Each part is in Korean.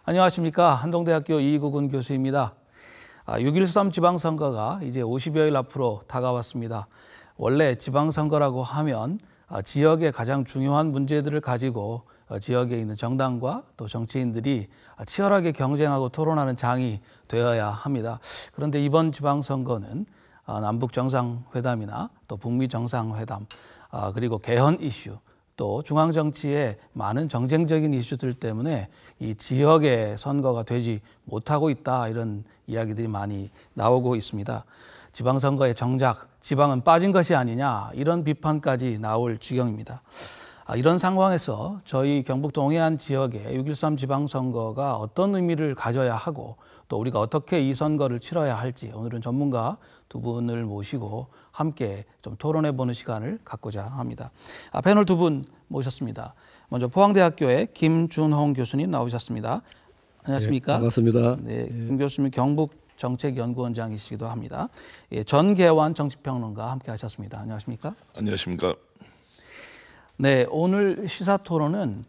안녕하십니까. 한동대학교 이국은 교수입니다. 6.13 지방선거가 이제 50여일 앞으로 다가왔습니다. 원래 지방선거라고 하면 지역의 가장 중요한 문제들을 가지고 지역에 있는 정당과 또 정치인들이 치열하게 경쟁하고 토론하는 장이 되어야 합니다. 그런데 이번 지방선거는 남북 정상회담이나 또 북미 정상회담, 그리고 개헌 이슈, 또 중앙 정치의 많은 정쟁적인 이슈들 때문에 이 지역의 선거가 되지 못하고 있다, 이런 이야기들이 많이 나오고 있습니다. 지방선거에 정작 지방은 빠진 것이 아니냐, 이런 비판까지 나올 지경입니다. 이런 상황에서 저희 경북 동해안 지역의 6.13 지방선거가 어떤 의미를 가져야 하고 또 우리가 어떻게 이 선거를 치러야 할지, 오늘은 전문가 두 분을 모시고 함께 좀 토론해보는 시간을 갖고자 합니다. 패널 두 분 모셨습니다. 먼저 포항대학교의 김준홍 교수님 나오셨습니다. 안녕하십니까? 네, 반갑습니다. 네, 김 교수님 경북정책연구원장이시기도 합니다. 전계환 정치평론가 함께 하셨습니다. 안녕하십니까? 안녕하십니까? 네, 오늘 시사토론은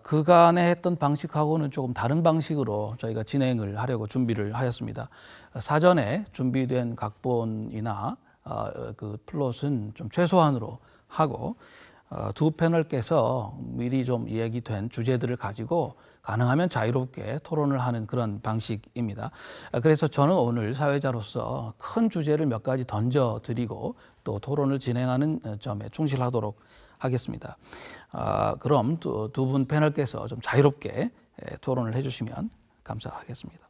그간에 했던 방식하고는 조금 다른 방식으로 저희가 진행을 하려고 준비를 하였습니다. 사전에 준비된 각본이나 그 플롯은 좀 최소한으로 하고 두 패널께서 미리 좀 이야기된 주제들을 가지고 가능하면 자유롭게 토론을 하는 그런 방식입니다. 그래서 저는 오늘 사회자로서 큰 주제를 몇 가지 던져드리고 또 토론을 진행하는 점에 충실하도록 하겠습니다. 그럼 두 분 패널께서 좀 자유롭게 토론을 해주시면 감사하겠습니다.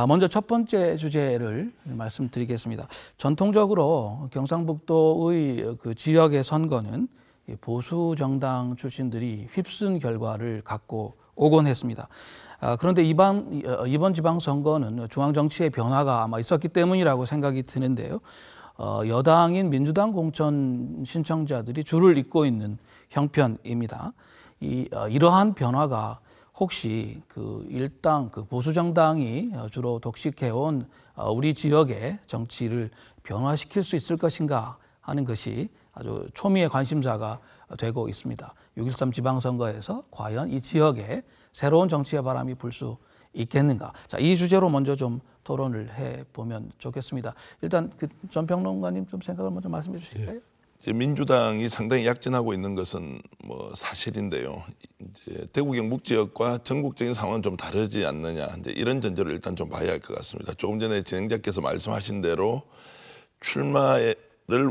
먼저 첫 번째 주제를 말씀드리겠습니다. 전통적으로 경상북도의 그 지역의 선거는 보수 정당 출신들이 휩쓴 결과를 갖고 오곤 했습니다. 그런데 이번 지방선거는 중앙 정치의 변화가 아마 있었기 때문이라고 생각이 드는데요. 여당인 민주당 공천 신청자들이 줄을 잇고 있는 형편입니다. 이러한 변화가 혹시 그 일당 그 보수 정당이 주로 독식해온 우리 지역의 정치를 변화시킬 수 있을 것인가 하는 것이 아주 초미의 관심사가 되고 있습니다. 6.13 지방선거에서 과연 이 지역에 새로운 정치의 바람이 불 수 있겠는가? 자, 이 주제로 먼저 좀 토론을 해보면 좋겠습니다. 일단 전 평론가님 좀 생각을 먼저 말씀해 주실까요? 민주당이 상당히 약진하고 있는 것은 뭐 사실인데요. 이제 대구 경북 지역과 전국적인 상황은 좀 다르지 않느냐, 이제 이런 전제를 일단 좀 봐야 할 것 같습니다. 조금 전에 진행자께서 말씀하신 대로 출마를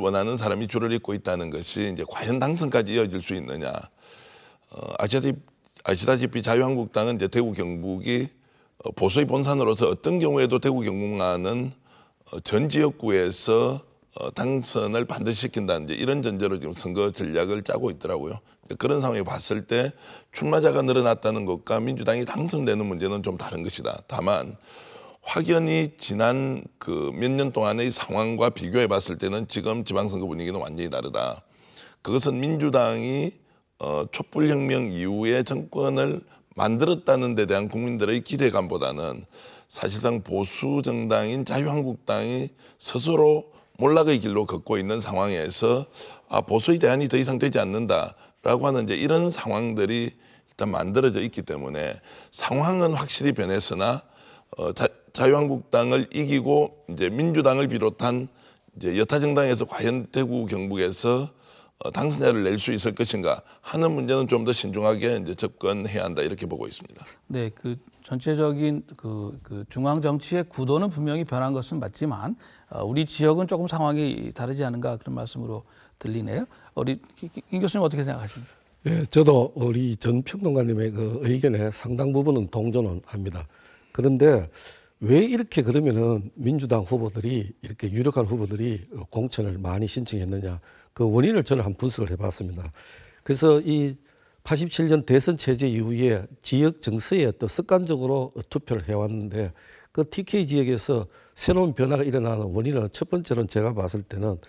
원하는 사람이 줄을 잇고 있다는 것이 이제 과연 당선까지 이어질 수 있느냐. 아시다시피 자유한국당은 이제 대구 경북이 보수의 본산으로서 어떤 경우에도 대구 경북만은 전 지역구에서 당선을 반드시 시킨다는 이런 전제로 지금 선거 전략을 짜고 있더라고요. 그런 상황에 봤을 때 출마자가 늘어났다는 것과 민주당이 당선되는 문제는 좀 다른 것이다. 다만 확연히 지난 그 몇 년 동안의 상황과 비교해 봤을 때는 지금 지방선거 분위기는 완전히 다르다. 그것은 민주당이 촛불혁명 이후에 정권을 만들었다는 데 대한 국민들의 기대감보다는 사실상 보수 정당인 자유한국당이 스스로 몰락의 길로 걷고 있는 상황에서 보수의 대안이 더 이상 되지 않는다라고 하는 이제 이런 상황들이 일단 만들어져 있기 때문에 상황은 확실히 변했으나 자유한국당을 이기고 이제 민주당을 비롯한 이제 여타 정당에서 과연 대구 경북에서 당선자를 낼 수 있을 것인가 하는 문제는 좀 더 신중하게 이제 접근해야 한다, 이렇게 보고 있습니다. 네, 그 전체적인 그 중앙 정치의 구도는 분명히 변한 것은 맞지만 우리 지역은 조금 상황이 다르지 않은가, 그런 말씀으로 들리네요. 우리 김 교수님 어떻게 생각하십니까? 예, 저도 우리 전 평론가님의 그 의견에 상당 부분은 동조는 합니다. 그런데 왜 이렇게 그러면은 민주당 후보들이, 이렇게 유력한 후보들이 공천을 많이 신청했느냐, 그 원인을 저는 한번 분석을 해봤습니다. 그래서 이 87년 대선 체제 이후에 지역 정서에 어떤 습관적으로 투표를 해왔는데, 그 TK 지역에서 새로운 변화가 일어나는 원인은 첫 번째로는 제가 봤을 때는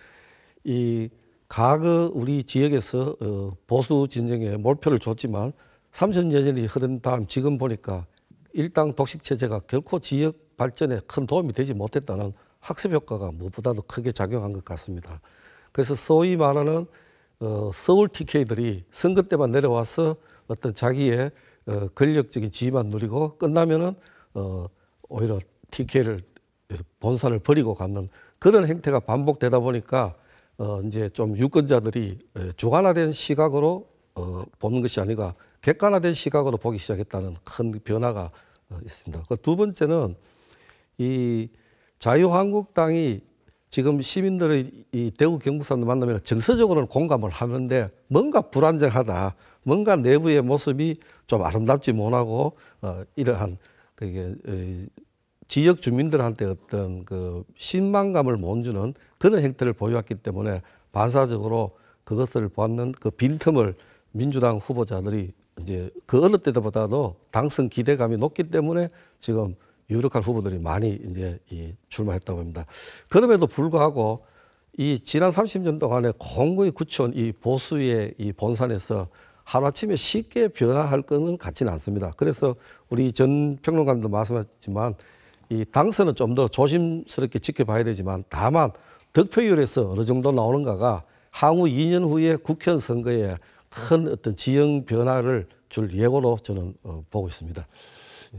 이 과거 우리 지역에서 보수 진영에 몰표를 줬지만 30년 전이 흐른 다음 지금 보니까 일당 독식 체제가 결코 지역 발전에 큰 도움이 되지 못했다는 학습 효과가 무엇보다도 크게 작용한 것 같습니다. 그래서 소위 말하는 서울 TK들이 선거 때만 내려와서 어떤 자기의 권력적인 지위만 누리고 끝나면은 오히려 TK를 본산을 버리고 갖는 그런 행태가 반복되다 보니까 이제 좀 유권자들이 주관화된 시각으로 보는 것이 아니라 객관화된 시각으로 보기 시작했다는 큰 변화가 있습니다. 그 두 번째는 이 자유한국당이 지금 시민들의 이 대구 경북 사람들 만나면 정서적으로는 공감을 하는데 뭔가 불안정하다, 뭔가 내부의 모습이 좀 아름답지 못하고 이러한 그게 지역 주민들한테 어떤 그 신망감을 못 주는 그런 행태를 보여왔기 때문에 반사적으로 그것을 받는 그 빈틈을 민주당 후보자들이 이제 그 어느 때보다도 당선 기대감이 높기 때문에 지금 유력한 후보들이 많이 이제 출마했다고 합니다. 그럼에도 불구하고 이 지난 30년 동안에 공고히 굳혀온 이 보수의 이 본산에서 하루아침에 쉽게 변화할 것은 같지는 않습니다. 그래서 우리 전 평론가님도 말씀하셨지만 이 당선은 좀 더 조심스럽게 지켜봐야 되지만 다만 득표율에서 어느 정도 나오는가가 향후 2년 후에 국회의원 선거에 큰 어떤 지형 변화를 줄 예고로 저는 보고 있습니다.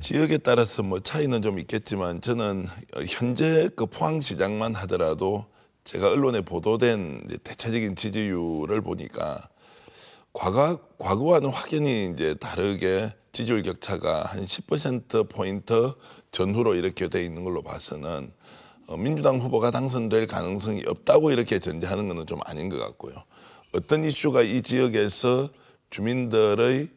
지역에 따라서 뭐 차이는 좀 있겠지만 저는 현재 그 포항시장만 하더라도 제가 언론에 보도된 이제 대체적인 지지율을 보니까 과거와는 확연히 이제 다르게 지지율 격차가 한 10%포인트 전후로 이렇게 돼 있는 걸로 봐서는 민주당 후보가 당선될 가능성이 없다고 이렇게 전제하는 것은 좀 아닌 것 같고요. 어떤 이슈가 이 지역에서 주민들의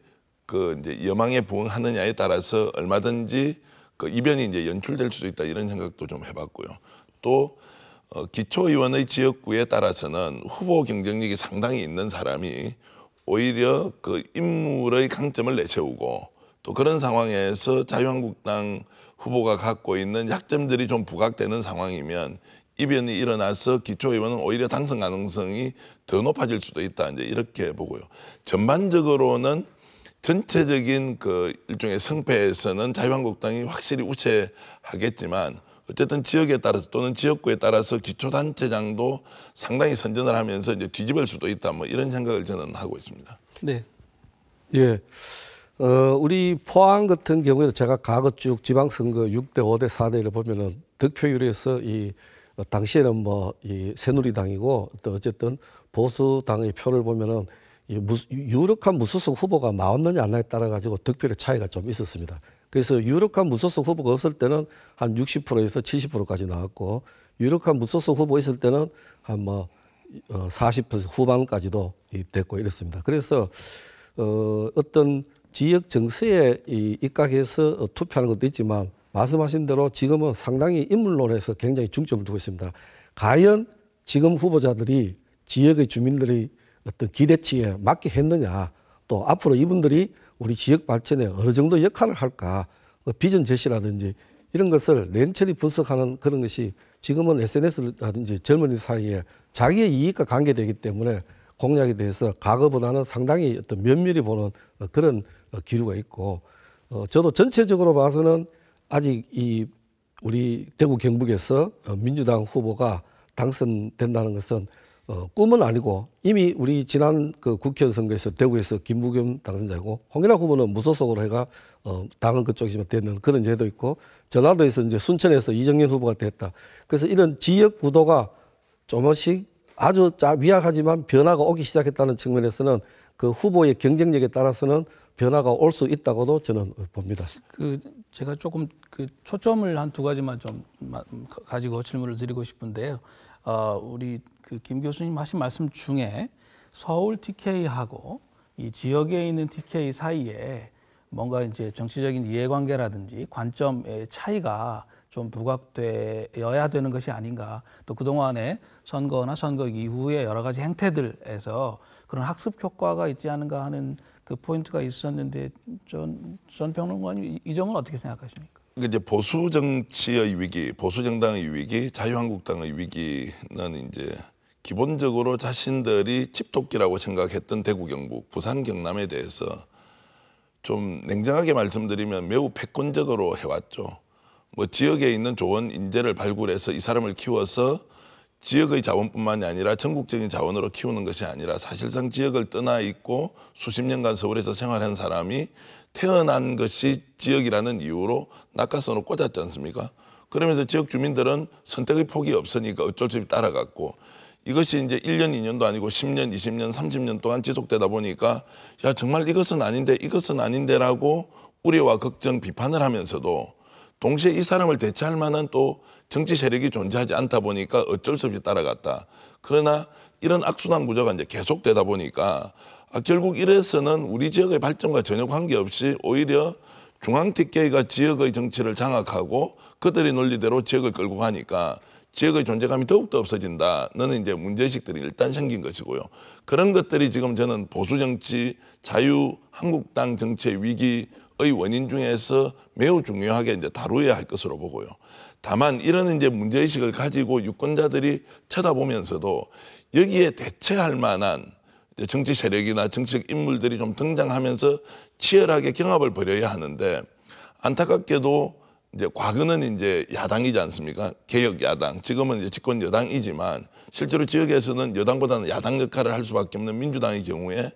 그 이제 여망에 부응하느냐에 따라서 얼마든지 그 이변이 이제 연출될 수도 있다 이런 생각도 좀 해봤고요. 또 기초의원의 지역구에 따라서는 후보 경쟁력이 상당히 있는 사람이 오히려 그 인물의 강점을 내세우고 또 그런 상황에서 자유한국당 후보가 갖고 있는 약점들이 좀 부각되는 상황이면 이변이 일어나서 기초의원은 오히려 당선 가능성이 더 높아질 수도 있다 이제 이렇게 보고요. 전반적으로는 전체적인 그 일종의 성패에서는 자유한국당이 확실히 우세하겠지만 어쨌든 지역에 따라서 또는 지역구에 따라서 기초단체장도 상당히 선전을 하면서 이제 뒤집을 수도 있다 뭐 이런 생각을 저는 하고 있습니다. 네. 예. 우리 포항 같은 경우에도 제가 과거 쭉 지방선거 6대 5대 4대를 보면은 득표율에서 당시에는 뭐 이 새누리당이고 또 어쨌든 보수당의 표를 보면은 유력한 무소속 후보가 나왔느냐 안 나에 따라 가지고 득표율의 차이가 좀 있었습니다. 그래서 유력한 무소속 후보가 없을 때는 한 60%에서 70%까지 나왔고 유력한 무소속 후보 있을 때는 한 뭐 40% 후반까지도 됐고 이랬습니다. 그래서 어떤 지역 정세에 입각해서 투표하는 것도 있지만 말씀하신 대로 지금은 상당히 인물론에서 굉장히 중점을 두고 있습니다. 과연 지금 후보자들이 지역의 주민들의 어떤 기대치에 맞게 했느냐 또 앞으로 이분들이 우리 지역 발전에 어느 정도 역할을 할까 비전 제시라든지 이런 것을 냉철히 분석하는 그런 것이 지금은 SNS라든지 젊은이 사이에 자기의 이익과 관계되기 때문에 공약에 대해서 과거보다는 상당히 어떤 면밀히 보는 그런 기류가 있고 저도 전체적으로 봐서는 아직 우리 대구 경북에서 민주당 후보가 당선된다는 것은 꿈은 아니고 이미 우리 지난 그 국회의원 선거에서 대구에서 김부겸 당선자고 홍일학 후보는 무소속으로 해가 당은 그쪽이지만 됐는 그런 예도 있고 전라도에서 이제 순천에서 이정현 후보가 됐다. 그래서 이런 지역 구도가 조금씩 아주 미약하지만 변화가 오기 시작했다는 측면에서는 그 후보의 경쟁력에 따라서는 변화가 올 수 있다고도 저는 봅니다. 제가 조금 초점을 한 두 가지만 좀 가지고 질문을 드리고 싶은데요. 우리 김 교수님 하신 말씀 중에 서울 TK하고 이 지역에 있는 TK 사이에 뭔가 이제 정치적인 이해관계라든지 관점의 차이가 좀 부각되어야 되는 것이 아닌가. 또 그동안의 선거나 선거 이후의 여러 가지 행태들에서 그런 학습 효과가 있지 않은가 하는 그 포인트가 있었는데 전 평론가님 이 점은 어떻게 생각하십니까? 이제 보수 정치의 위기, 보수 정당의 위기, 자유한국당의 위기는 이제 기본적으로 자신들이 집토끼라고 생각했던 대구, 경북, 부산, 경남에 대해서 좀 냉정하게 말씀드리면 매우 패권적으로 해왔죠. 뭐 지역에 있는 좋은 인재를 발굴해서 이 사람을 키워서 지역의 자원뿐만이 아니라 전국적인 자원으로 키우는 것이 아니라 사실상 지역을 떠나 있고 수십 년간 서울에서 생활한 사람이 태어난 것이 지역이라는 이유로 낙하선을 꽂았지 않습니까? 그러면서 지역 주민들은 선택의 폭이 없으니까 어쩔 수 없이 따라갔고, 이것이 이제 1년, 2년도 아니고 10년, 20년, 30년 동안 지속되다 보니까 야 정말 이것은 아닌데라고 우려와 걱정, 비판을 하면서도 동시에 이 사람을 대체할 만한 또 정치 세력이 존재하지 않다 보니까 어쩔 수 없이 따라갔다. 그러나 이런 악순환 구조가 이제 계속되다 보니까 결국 이래서는 우리 지역의 발전과 전혀 관계없이 오히려 중앙 TK가 지역의 정치를 장악하고 그들의 논리대로 지역을 끌고 가니까 지역의 존재감이 더욱더 없어진다는 이제 문제의식들이 일단 생긴 것이고요. 그런 것들이 지금 저는 보수정치, 자유한국당 정치의 위기의 원인 중에서 매우 중요하게 이제 다루어야 할 것으로 보고요. 다만 이런 이제 문제의식을 가지고 유권자들이 쳐다보면서도 여기에 대체할 만한 정치 세력이나 정치적 인물들이 좀 등장하면서 치열하게 경합을 벌여야 하는데, 안타깝게도 이제 과거는 이제 야당이지 않습니까? 개혁 야당. 지금은 이제 집권 여당이지만 실제로 지역에서는 여당보다는 야당 역할을 할 수밖에 없는 민주당의 경우에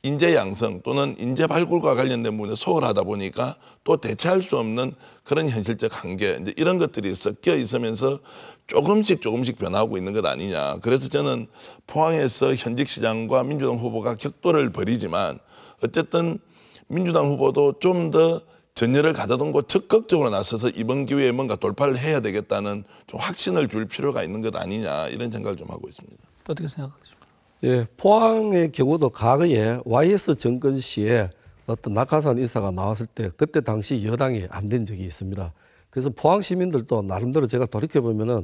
인재 양성 또는 인재 발굴과 관련된 부분에 소홀하다 보니까 또 대체할 수 없는 그런 현실적 한계, 이제 이런 것들이 섞여 있으면서 조금씩 변화하고 있는 것 아니냐. 그래서 저는 포항에서 현직 시장과 민주당 후보가 격돌을 벌이지만 어쨌든 민주당 후보도 좀 더 전열을 가다듬고 적극적으로 나서서 이번 기회에 뭔가 돌파를 해야 되겠다는 좀 확신을 줄 필요가 있는 것 아니냐, 이런 생각을 좀 하고 있습니다. 어떻게 생각하십니까? 예, 포항의 경우도 과거에 YS 정권 시에 어떤 낙하산 인사가 나왔을 때 그때 당시 여당이 안 된 적이 있습니다. 그래서 포항 시민들도 나름대로 제가 돌이켜보면은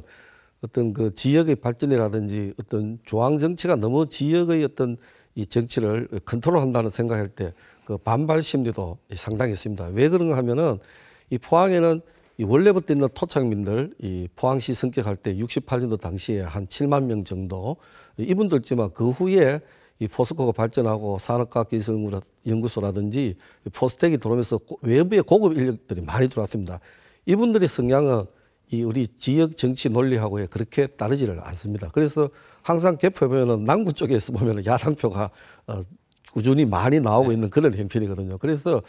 어떤 그 지역의 발전이라든지 어떤 중앙 정치가 너무 지역의 어떤 이 정치를 컨트롤한다는 생각할 때 그 반발 심리도 상당히 있습니다. 왜 그런가 하면은 이 포항에는 이 원래부터 있는 토착민들, 이 포항시 성격할 때 68년도 당시에 한 7만 명 정도 이분들 있지만 그 후에 이 포스코가 발전하고 산업과학기술연구소라든지 포스텍이 들어오면서 외부의 고급 인력들이 많이 들어왔습니다. 이분들의 성향은 이 우리 지역 정치 논리하고에 그렇게 따르지를 않습니다. 그래서 항상 개표에 보면은 남구 쪽에서 보면은 야당표가 꾸준히 많이 나오고 있는 그런 형편이거든요. 그래서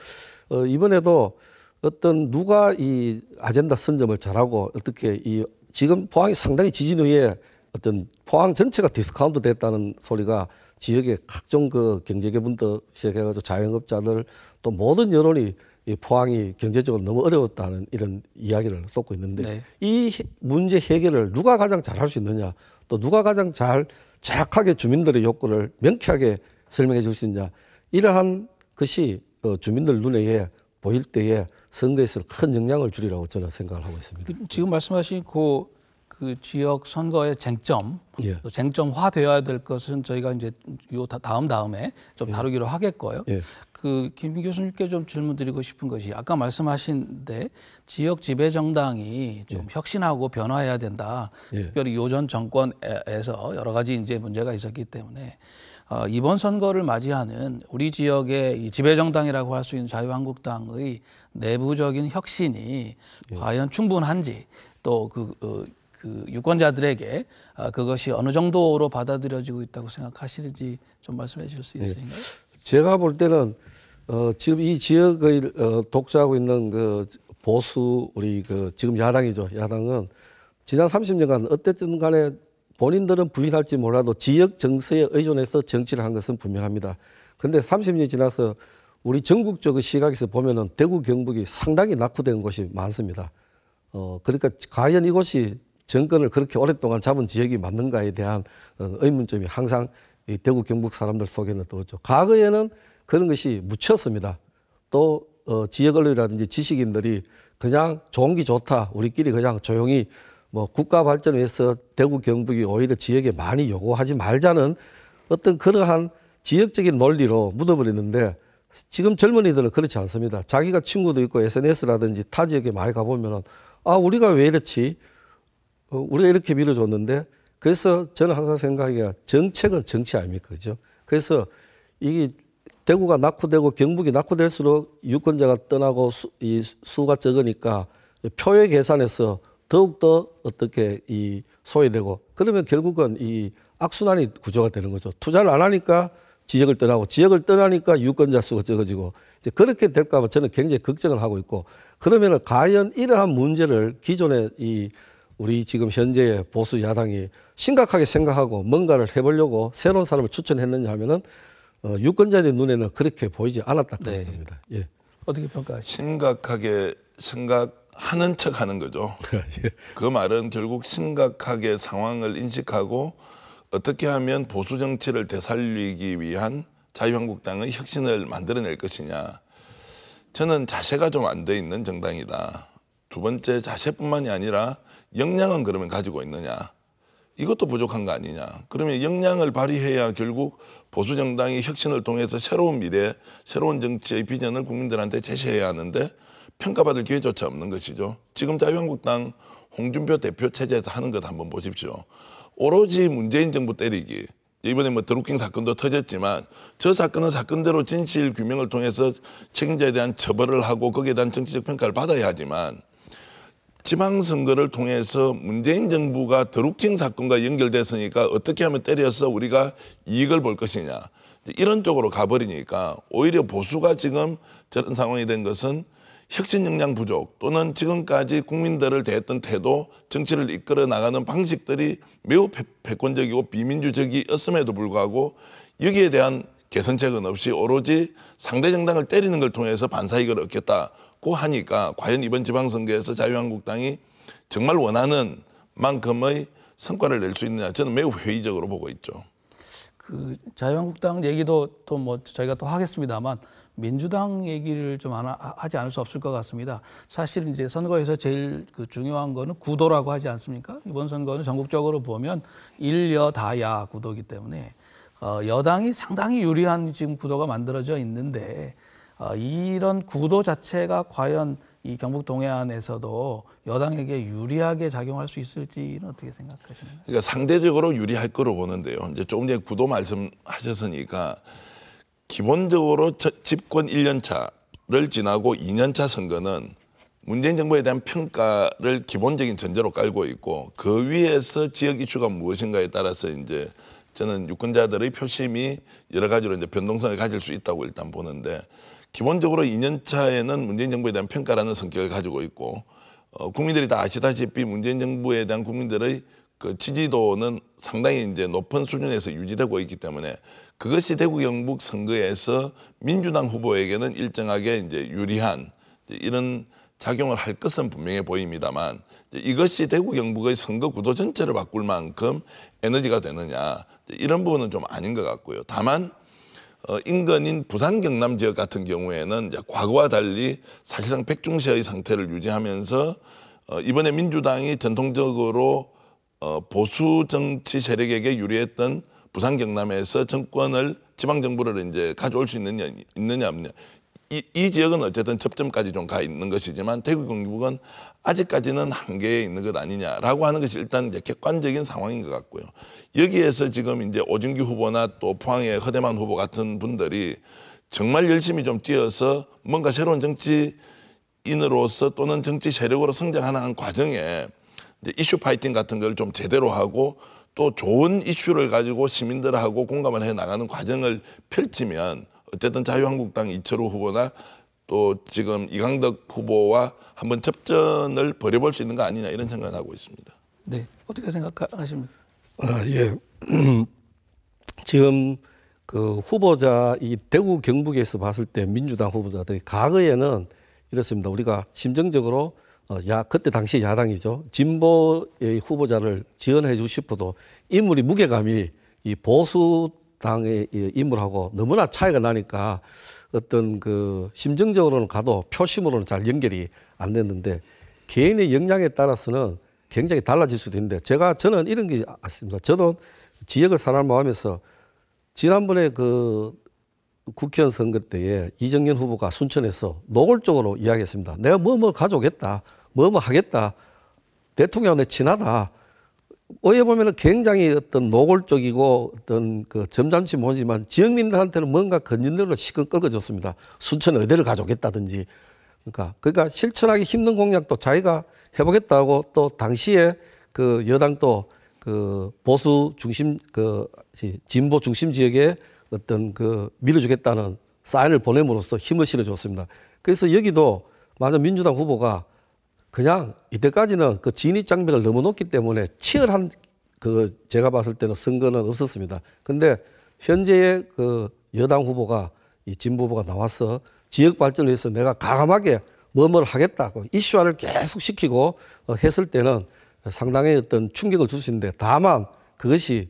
이번에도 어떤 누가 이 아젠다 선점을 잘하고 어떻게 이 지금 포항이 상당히 지진 후에 어떤 포항 전체가 디스카운트 됐다는 소리가 지역의 각종 그 경제계분도 시작해가지고 자영업자들 또 모든 여론이 이 포항이 경제적으로 너무 어려웠다는 이런 이야기를 쏟고 있는데 네. 이 문제 해결을 누가 가장 잘할 수 있느냐, 또 누가 가장 잘 정확하게 주민들의 욕구를 명쾌하게 설명해 줄 수 있느냐, 이러한 것이 주민들 눈에 보일 때에 선거에서 큰 영향을 주리라고 저는 생각을 하고 있습니다. 지금 말씀하신 그 지역 선거의 쟁점, 예. 또 쟁점화되어야 될 것은 저희가 이제 요 다음에 좀 다루기로 하겠고요. 예. 김 교수님께 좀 질문드리고 싶은 것이 아까 말씀하신데 지역 지배 정당이 좀 혁신하고 변화해야 된다. 예. 특별히 요전 정권에서 여러 가지 이제 문제가 있었기 때문에 이번 선거를 맞이하는 우리 지역의 이 지배 정당이라고 할 수 있는 자유한국당의 내부적인 혁신이 과연 충분한지, 또 그 유권자들에게 그것이 어느 정도로 받아들여지고 있다고 생각하시는지 좀 말씀해 주실 수 있으신가요? 제가 볼 때는 지금 이 지역의 독주하고 있는 그 보수 우리 그 지금 야당이죠. 야당은 지난 30년간 어쨌든 간에 본인들은 부인할지 몰라도 지역 정서에 의존해서 정치를 한 것은 분명합니다. 그런데 30년이 지나서 우리 전국적인 시각에서 보면은 대구 경북이 상당히 낙후된 곳이 많습니다. 그러니까 과연 이곳이 정권을 그렇게 오랫동안 잡은 지역이 맞는가에 대한 의문점이 항상 이 대구 경북 사람들 속에는 들었죠. 과거에는 그런 것이 묻혔습니다. 또 지역 언론이라든지 지식인들이 그냥 좋은 게 좋다, 우리끼리 그냥 조용히 뭐 국가 발전을 위해서 대구 경북이 오히려 지역에 많이 요구하지 말자는 어떤 그러한 지역적인 논리로 묻어버리는데, 지금 젊은이들은 그렇지 않습니다. 자기가 친구도 있고 SNS라든지 타 지역에 많이 가보면은 우리가 왜 이렇지? 우리가 이렇게 밀어줬는데. 그래서 저는 항상 생각하기가 정책은 정치 아닙니까? 그죠? 그래서 이게 대구가 낙후되고 경북이 낙후될수록 유권자가 떠나고 이 수가 적으니까 표의 계산에서 더욱더 어떻게 이 소외되고 그러면 결국은 이 악순환이 구조가 되는 거죠. 투자를 안 하니까 지역을 떠나고 지역을 떠나니까 유권자 수가 적어지고 이제 그렇게 될까 봐 저는 굉장히 걱정을 하고 있고 그러면은 과연 이러한 문제를 기존의 이 우리 지금 현재의 보수 야당이 심각하게 생각하고 뭔가를 해보려고 새로운 사람을 추천했느냐 하면은 유권자들 눈에는 그렇게 보이지 않았다 그런 겁니다. 예. 어떻게 평가하십니까? 심각하게 생각하는 척하는 거죠. 예. 그 말은 결국 심각하게 상황을 인식하고 어떻게 하면 보수 정치를 되살리기 위한 자유한국당의 혁신을 만들어낼 것이냐. 저는 자세가 좀 안 돼 있는 정당이다. 두 번째, 자세뿐만이 아니라 역량은 그러면 가지고 있느냐. 이것도 부족한 거 아니냐. 그러면 역량을 발휘해야 결국 보수 정당이 혁신을 통해서 새로운 미래, 새로운 정치의 비전을 국민들한테 제시해야 하는데 평가받을 기회조차 없는 것이죠. 지금 자유한국당 홍준표 대표 체제에서 하는 것 한번 보십시오. 오로지 문재인 정부 때리기. 이번에 뭐 드루킹 사건도 터졌지만 저 사건은 사건대로 진실 규명을 통해서 책임자에 대한 처벌을 하고 거기에 대한 정치적 평가를 받아야 하지만 지방선거를 통해서 문재인 정부가 드루킹 사건과 연결됐으니까 어떻게 하면 때려서 우리가 이익을 볼 것이냐. 이런 쪽으로 가버리니까 오히려 보수가 지금 저런 상황이 된 것은 혁신 역량 부족 또는 지금까지 국민들을 대했던 태도, 정치를 이끌어 나가는 방식들이 매우 패권적이고 비민주적이었음에도 불구하고 여기에 대한 개선책은 없이 오로지 상대 정당을 때리는 걸 통해서 반사이익을 얻겠다고 하니까 과연 이번 지방선거에서 자유한국당이 정말 원하는 만큼의 성과를 낼 수 있느냐 저는 매우 회의적으로 보고 있죠. 그 자유한국당 얘기도 또 뭐 저희가 또 하겠습니다만 민주당 얘기를 좀 하지 않을 수 없을 것 같습니다. 사실 이제 선거에서 제일 그 중요한 거는 구도라고 하지 않습니까? 이번 선거는 전국적으로 보면 일여다야 구도이기 때문에 여당이 상당히 유리한 지금 구도가 만들어져 있는데 이런 구도 자체가 과연 이 경북 동해안에서도 여당에게 유리하게 작용할 수 있을지는 어떻게 생각하시나요? 그러니까 상대적으로 유리할 거로 보는데요. 이제 조금 전에 구도 말씀하셨으니까 기본적으로 집권 1년 차를 지나고 2년 차 선거는 문재인 정부에 대한 평가를 기본적인 전제로 깔고 있고 그 위에서 지역 이슈가 무엇인가에 따라서 이제 저는 유권자들의 표심이 여러 가지로 이제 변동성을 가질 수 있다고 일단 보는데 기본적으로 2년 차에는 문재인 정부에 대한 평가라는 성격을 가지고 있고 국민들이 다 아시다시피 문재인 정부에 대한 국민들의 그 지지도는 상당히 이제 높은 수준에서 유지되고 있기 때문에 그것이 대구 경북 선거에서 민주당 후보에게는 일정하게 이제 유리한 이런 작용을 할 것은 분명해 보입니다만 이것이 대구 경북의 선거 구도 전체를 바꿀 만큼 에너지가 되느냐 이런 부분은 좀 아닌 것 같고요. 다만 인근인 부산 경남 지역 같은 경우에는 이제 과거와 달리 사실상 백중시의 상태를 유지하면서 이번에 민주당이 전통적으로 보수 정치 세력에게 유리했던 부산 경남에서 정권을 지방 정부를 이제 가져올 수 있느냐 없느냐. 이 지역은 어쨌든 접점까지 좀 가 있는 것이지만 대구 경북은 아직까지는 한계에 있는 것 아니냐라고 하는 것이 일단 이제 객관적인 상황인 것 같고요. 여기에서 지금 이제 오진규 후보나 또 포항의 허대만 후보 같은 분들이 정말 열심히 좀 뛰어서 뭔가 새로운 정치인으로서 또는 정치 세력으로 성장하는 과정에 이제 이슈 파이팅 같은 걸 좀 제대로 하고 또 좋은 이슈를 가지고 시민들하고 공감을 해 나가는 과정을 펼치면 어쨌든 자유한국당 이철우 후보나 또 지금 이강덕 후보와 한번 접전을 벌여볼 수 있는 거 아니냐 이런 생각을 하고 있습니다. 네, 어떻게 생각하십니까? 예. 지금 그 후보자 이 대구 경북에서 봤을 때 민주당 후보자들이 과거에는 이렇습니다. 우리가 심정적으로 그때 당시 야당이죠. 진보의 후보자를 지원해 주고 싶어도 인물이 무게감이 이 보수당의 인물하고 너무나 차이가 나니까 어떤 그 심정적으로는 가도 표심으로는 잘 연결이 안 됐는데 개인의 역량에 따라서는 굉장히 달라질 수도 있는데 저는 이런 게 아쉽습니다. 저도 지역을 살아남으면서 지난번에 그 국회의원 선거 때에 이정현 후보가 순천에서 노골적으로 이야기했습니다. 내가 뭐 가져오겠다. 뭐 하겠다. 대통령한테 친하다. 어떻게 보면은 굉장히 어떤 노골적이고 어떤 그 점잖지 모르지만 지역민들한테는 뭔가 건진들로 시끈 끌어줬습니다. 순천 의대를 가져오겠다든지 그러니까 실천하기 힘든 공약도 자기가 해보겠다고 또 당시에 그 여당도 그 보수 중심 진보 중심 지역에 어떤 그 밀어주겠다는 사인을 보냄으로써 힘을 실어줬습니다. 그래서 여기도 만약 민주당 후보가 그냥 이때까지는 그 진입 장벽을 너무 높기 때문에 치열한 그 제가 봤을 때는 선거는 없었습니다. 근데 현재의 그 여당 후보가 이 진보 후보가 나와서 지역 발전을 위해서 내가 과감하게 뭐뭐를 하겠다고 이슈화를 계속 시키고 했을 때는 상당히 어떤 충격을 줄 수 있는데 다만 그것이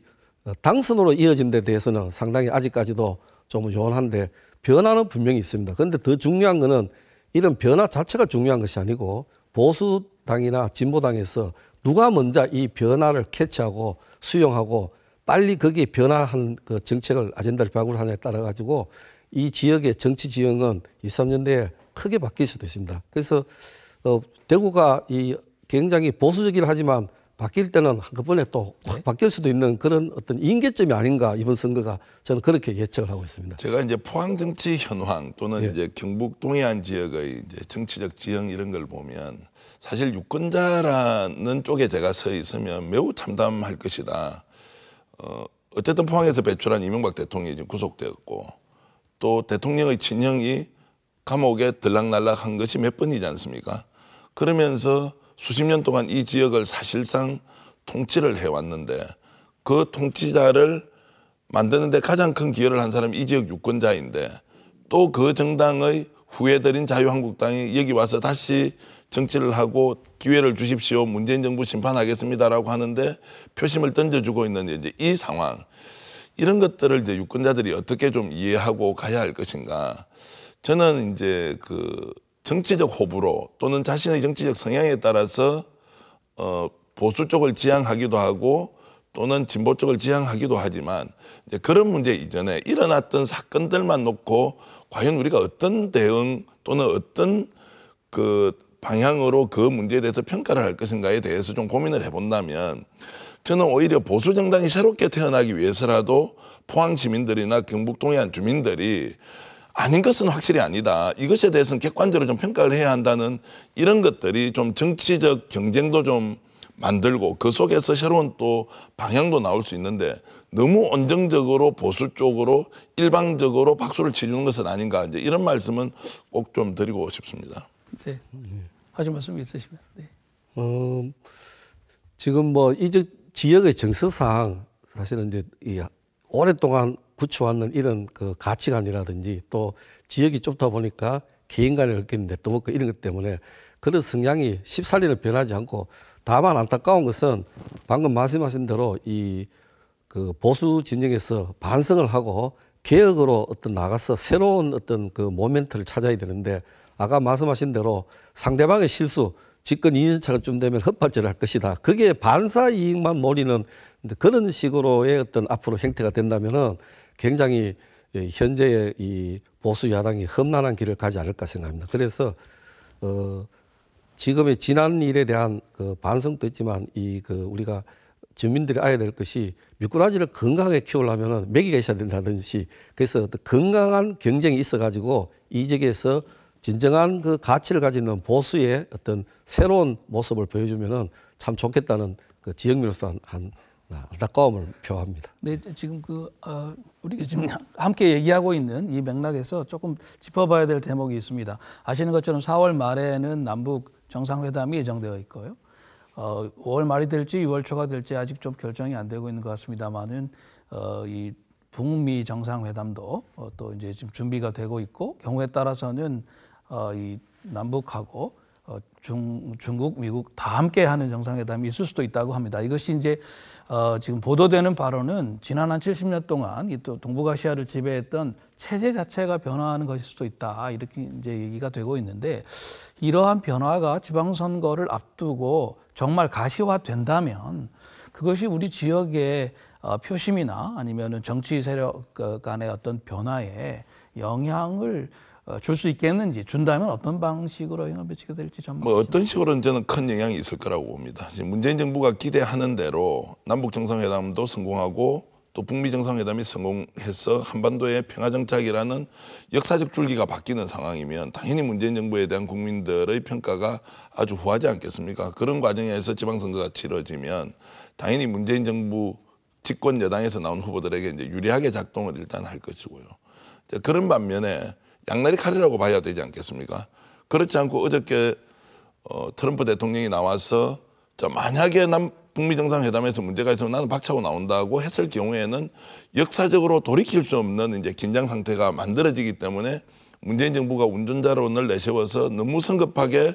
당선으로 이어진 데 대해서는 상당히 아직까지도 좀 요원한데 변화는 분명히 있습니다. 그런데 더 중요한 거는 이런 변화 자체가 중요한 것이 아니고 보수당이나 진보당에서 누가 먼저 이 변화를 캐치하고 수용하고 빨리 거기에 변화한 그 정책을 아젠다를 발굴하느냐에 따라 가지고 이 지역의 정치 지형은 2, 3년 내에 크게 바뀔 수도 있습니다. 그래서 대구가 이 굉장히 보수적이라 하지만 바뀔 때는 한꺼번에 또 확 바뀔 수도 있는 그런 어떤 임계점이 아닌가 이번 선거가 저는 그렇게 예측을 하고 있습니다. 제가 이제 포항 정치 현황 또는 예. 이제 경북 동해안 지역의 이제 정치적 지형 이런 걸 보면 사실 유권자라는 쪽에 제가 서 있으면 매우 참담할 것이다. 어쨌든 포항에서 배출한 이명박 대통령이 지금 구속되었고 또 대통령의 친형이 감옥에 들락날락한 것이 몇 번이지 않습니까? 그러면서 수십 년 동안 이 지역을 사실상 통치를 해왔는데 그 통치자를 만드는데 가장 큰 기여를 한 사람이 이 지역 유권자인데 또 그 정당의 후예들인 자유한국당이 여기 와서 다시 정치를 하고 기회를 주십시오. 문재인 정부 심판하겠습니다라고 하는데 표심을 던져주고 있는 이제 이 상황. 이런 것들을 이제 유권자들이 어떻게 좀 이해하고 가야 할 것인가. 저는 이제 그 정치적 호불호 또는 자신의 정치적 성향에 따라서 보수 쪽을 지향하기도 하고 또는 진보 쪽을 지향하기도 하지만 이제 그런 문제 이전에 일어났던 사건들만 놓고 과연 우리가 어떤 대응 또는 어떤 그 방향으로 그 문제에 대해서 평가를 할 것인가에 대해서 좀 고민을 해본다면 저는 오히려 보수 정당이 새롭게 태어나기 위해서라도 포항 시민들이나 경북 동해안 주민들이 아닌 것은 확실히 아니다. 이것에 대해서는 객관적으로 좀 평가를 해야 한다는 이런 것들이 좀 정치적 경쟁도 좀 만들고 그 속에서 새로운 또 방향도 나올 수 있는데 너무 온정적으로 보수 쪽으로 일방적으로 박수를 치주는 것은 아닌가 이제 이런 말씀은 꼭 좀 드리고 싶습니다. 네. 하실 말씀 있으시면. 네. 지금 뭐 이 지역의 정서상 사실은 이제 이 오랫동안 굳혀왔는 이런 그 가치관이라든지 또 지역이 좁다 보니까 개인 간의 얽힌 네트워크 이런 것 때문에 그런 성향이 14년을 변하지 않고 다만 안타까운 것은 방금 말씀하신 대로 이 그 보수 진영에서 반성을 하고 개혁으로 어떤 나가서 새로운 어떤 그 모멘트를 찾아야 되는데 아까 말씀하신 대로 상대방의 실수 집권 2년 차쯤 되면 헛발질을 할 것이다. 그게 반사 이익만 노리는 그런 식으로의 어떤 앞으로 형태가 된다면은 굉장히 현재의 이 보수 야당이 험난한 길을 가지 않을까 생각합니다. 그래서 지금의 지난 일에 대한 그 반성도 있지만 이 그 우리가 주민들이 알아야 될 것이 미꾸라지를 건강하게 키우려면은 먹이가 있어야 된다든지 그래서 건강한 경쟁이 있어가지고 이 지역에서 진정한 그 가치를 가지는 보수의 어떤 새로운 모습을 보여주면은 참 좋겠다는 그 지역민으로서 한 안타까움을 표합니다. 네, 지금 우리가 지금 함께 얘기하고 있는 이 맥락에서 조금 짚어봐야 될 대목이 있습니다. 아시는 것처럼 4월 말에는 남북 정상회담이 예정되어 있고요. 5월 말이 될지 6월 초가 될지 아직 좀 결정이 안 되고 있는 것 같습니다만은 이 북미 정상회담도 또 이제 지금 준비가 되고 있고 경우에 따라서는 이 남북하고 중국, 미국 다 함께하는 정상회담이 있을 수도 있다고 합니다. 이것이 이제 지금 보도되는 바로는 지난 한 70년 동안 이 또 동북아시아를 지배했던 체제 자체가 변화하는 것일 수도 있다 이렇게 이제 얘기가 되고 있는데 이러한 변화가 지방선거를 앞두고 정말 가시화된다면 그것이 우리 지역의 표심이나 아니면은 정치 세력 간의 어떤 변화에 영향을 줄 수 있겠는지 준다면 어떤 방식으로 영향을 미치게 될지 좀 뭐 어떤 식으로는 저는 큰 영향이 있을 거라고 봅니다. 지금 문재인 정부가 기대하는 대로 남북 정상회담도 성공하고 또 북미 정상회담이 성공해서 한반도의 평화정착이라는 역사적 줄기가 바뀌는 상황이면 당연히 문재인 정부에 대한 국민들의 평가가 아주 후하지 않겠습니까? 그런 과정에서 지방선거가 치러지면 당연히 문재인 정부 집권 여당에서 나온 후보들에게 이제 유리하게 작동을 일단 할 것이고요. 그런 반면에 양날의 칼이라고 봐야 되지 않겠습니까? 그렇지 않고 어저께 트럼프 대통령이 나와서 만약에 북미 정상회담에서 문제가 있으면 나는 박차고 나온다고 했을 경우에는 역사적으로 돌이킬 수 없는 이제 긴장 상태가 만들어지기 때문에 문재인 정부가 운전자론을 내세워서 너무 성급하게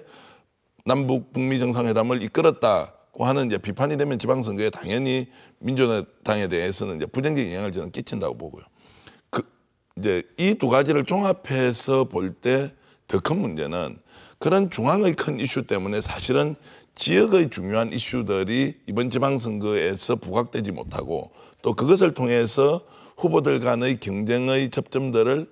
남북 북미 정상회담을 이끌었다고 하는 이제 비판이 되면 지방선거에 당연히 민주당에 대해서는 이제 부정적인 영향을 저는 끼친다고 보고요. 이제 이 두 가지를 종합해서 볼 때 더 큰 문제는 그런 중앙의 큰 이슈 때문에 사실은 지역의 중요한 이슈들이 이번 지방선거에서 부각되지 못하고 또 그것을 통해서 후보들 간의 경쟁의 접점들을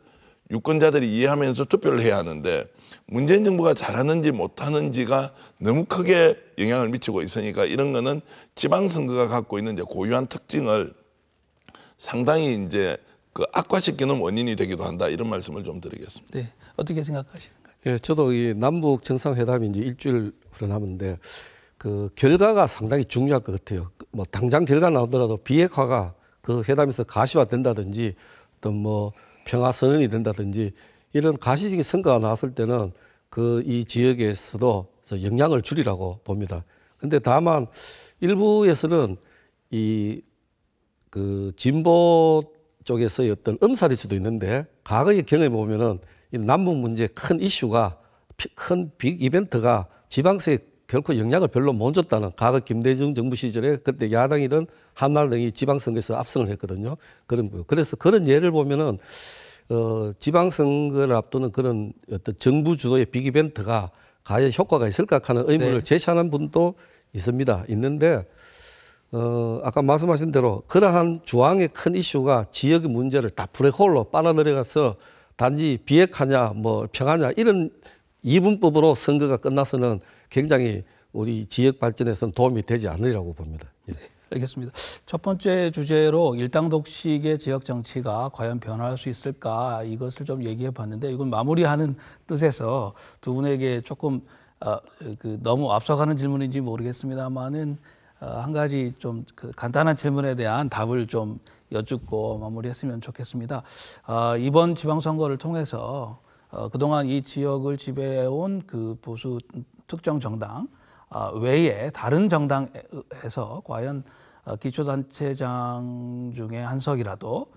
유권자들이 이해하면서 투표를 해야 하는데 문재인 정부가 잘하는지 못하는지가 너무 크게 영향을 미치고 있으니까 이런 거는 지방선거가 갖고 있는 이제 고유한 특징을 상당히 이제 악화시키는 원인이 되기도 한다 이런 말씀을 좀 드리겠습니다. 네, 어떻게 생각하시는가요? 예, 저도 이 남북 정상회담이 이제 일주일 후에 남았는데 그 결과가 상당히 중요할 것 같아요. 뭐 당장 결과 나오더라도 비핵화가 그 회담에서 가시화된다든지 또 뭐 평화 선언이 된다든지 이런 가시적인 성과가 나왔을 때는 그 이 지역에서도 영향을 줄이라고 봅니다. 근데 다만 일부에서는 이 그 진보 쪽에서의 어떤 엄살일 수도 있는데 과거의 경험에 보면은 이 남북 문제 큰 이슈가 큰 빅 이벤트가 지방선거에 결코 영향을 별로 못 줬다는 과거 김대중 정부 시절에 그때 야당이든 한나라당이 지방선거에서 압승을 했거든요. 그래서 그런 예를 보면은 지방선거를 앞두는 그런 어떤 정부 주도의 빅 이벤트가 과연 효과가 있을까 하는 의문을 제시하는 분도 있는데 아까 말씀하신 대로 그러한 중앙의 큰 이슈가 지역의 문제를 다 블랙홀로 빨아들여가서 단지 비핵화냐 뭐 평화냐 이런 이분법으로 선거가 끝나서는 굉장히 우리 지역 발전에서는 도움이 되지 않으리라고 봅니다. 예. 네, 알겠습니다. 첫 번째 주제로 일당 독식의 지역 정치가 과연 변화할 수 있을까 이것을 좀 얘기해 봤는데 이건 마무리하는 뜻에서 두 분에게 조금 너무 앞서가는 질문인지 모르겠습니다만은 한 가지 좀 간단한 질문에 대한 답을 좀 여쭙고 마무리했으면 좋겠습니다. 이번 지방선거를 통해서 그동안 이 지역을 지배해온 그 보수 특정 정당 외에 다른 정당에서 과연 기초단체장 중에 한 석이라도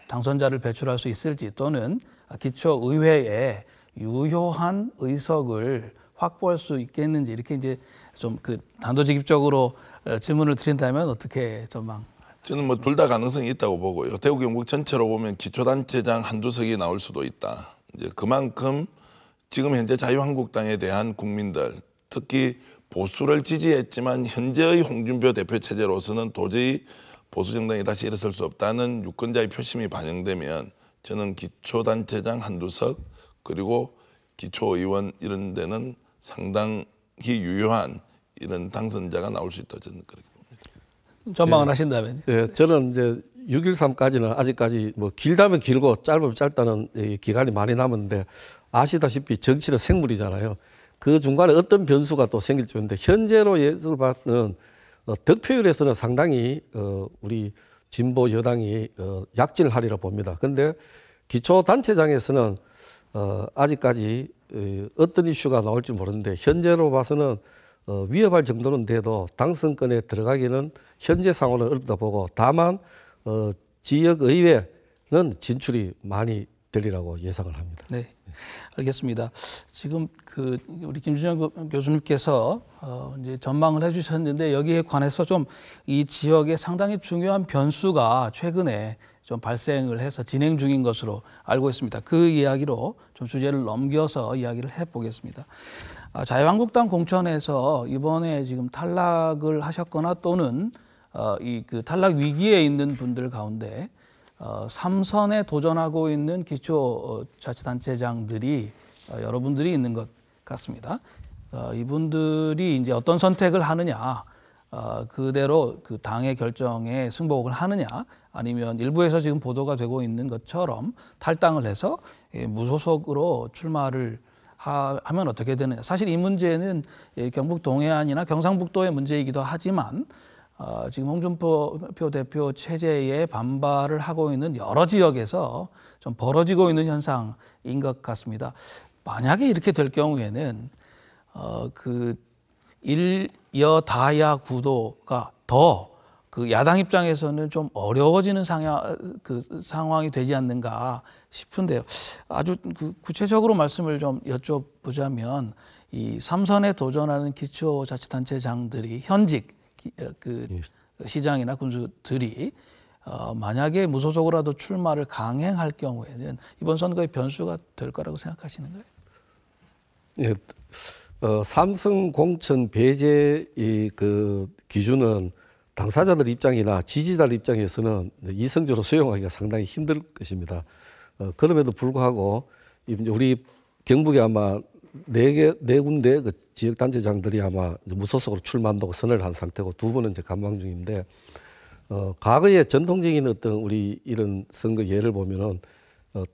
당선자를 배출할 수 있을지 또는 기초의회에 유효한 의석을 확보할 수 있겠는지 이렇게 이제 좀 단도직입적으로 질문을 드린다면 어떻게 전망? 저는 뭐 둘 다 가능성이 있다고 보고요. 대구 경북 전체로 보면 기초단체장 한두 석이 나올 수도 있다. 이제 그만큼 지금 현재 자유한국당에 대한 국민들, 특히 보수를 지지했지만 현재의 홍준표 대표 체제로서는 도저히 보수 정당이 다시 일어설 수 없다는 유권자의 표심이 반영되면 저는 기초단체장 한두 석 그리고 기초의원 이런 데는 상당히 유효한 이런 당선자가 나올 수 있다 저는 그렇게 봅니다. 전망을 하신다면요? 네, 저는 이제 6.13까지는 아직까지 뭐 길다면 길고 짧으면 짧다는 기간이 많이 남았는데 아시다시피 정치는 생물이잖아요. 그 중간에 어떤 변수가 또 생길지 모르는데 현재로 예를 봐서는 득표율에서는 상당히 우리 진보 여당이 약진을 하리라 봅니다. 그런데 기초단체장에서는 아직까지 어떤 이슈가 나올지 모르는데 현재로 봐서는 위협할 정도는 돼도 당선권에 들어가기는 현재 상황은 어렵다 보고 다만 지역의회는 진출이 많이 되리라고 예상을 합니다. 네, 알겠습니다. 지금 우리 김준영 교수님께서 이제 전망을 해주셨는데 여기에 관해서 좀 이 지역에 상당히 중요한 변수가 최근에 좀 발생을 해서 진행 중인 것으로 알고 있습니다. 그 이야기로 좀 주제를 넘겨서 이야기를 해보겠습니다. 자유한국당 공천에서 이번에 지금 탈락을 하셨거나 또는 탈락 위기에 있는 분들 가운데 3선에 도전하고 있는 기초자치단체장들이 여러분들이 있는 것 같습니다. 이분들이 이제 어떤 선택을 하느냐, 그대로 그 당의 결정에 승복을 하느냐, 아니면 일부에서 지금 보도가 되고 있는 것처럼 탈당을 해서 무소속으로 출마를 하면 어떻게 되느냐. 사실 이 문제는 경북 동해안이나 경상북도의 문제이기도 하지만 지금 홍준표 대표 체제에 반발을 하고 있는 여러 지역에서 좀 벌어지고 있는 현상인 것 같습니다. 만약에 이렇게 될 경우에는 그 일여다야 구도가 더 그 야당 입장에서는 좀 어려워지는 상황이 되지 않는가 싶은데요. 아주 그 구체적으로 말씀을 좀 여쭤보자면 이 3선에 도전하는 기초자치단체장들이 현직 그 시장이나 군수들이 만약에 무소속으로라도 출마를 강행할 경우에는 이번 선거의 변수가 될 거라고 생각하시는가요? 예, 삼성 공천 배제 그 기준은 당사자들 입장이나 지지자들 입장에서는 이성적으로 수용하기가 상당히 힘들 것입니다. 그럼에도 불구하고 우리 경북에 아마 네 군데 그 지역단체장들이 아마 무소속으로 출마한다고 선언을 한 상태고 두 분은 이제 관망 중인데, 과거의 전통적인 어떤 우리 이런 선거 예를 보면은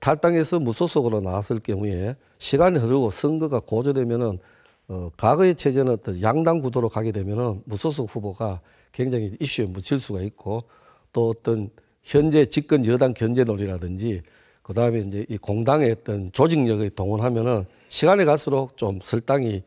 탈당해서 무소속으로 나왔을 경우에 시간이 흐르고 선거가 고조되면은 과거의 체제는 어떤 양당 구도로 가게 되면은 무소속 후보가 굉장히 이슈에 묻힐 수가 있고, 또 어떤 현재 집권 여당 견제놀이라든지 그 다음에 이제 이 공당의 어떤 조직력을 동원하면은 시간이 갈수록 좀 설당이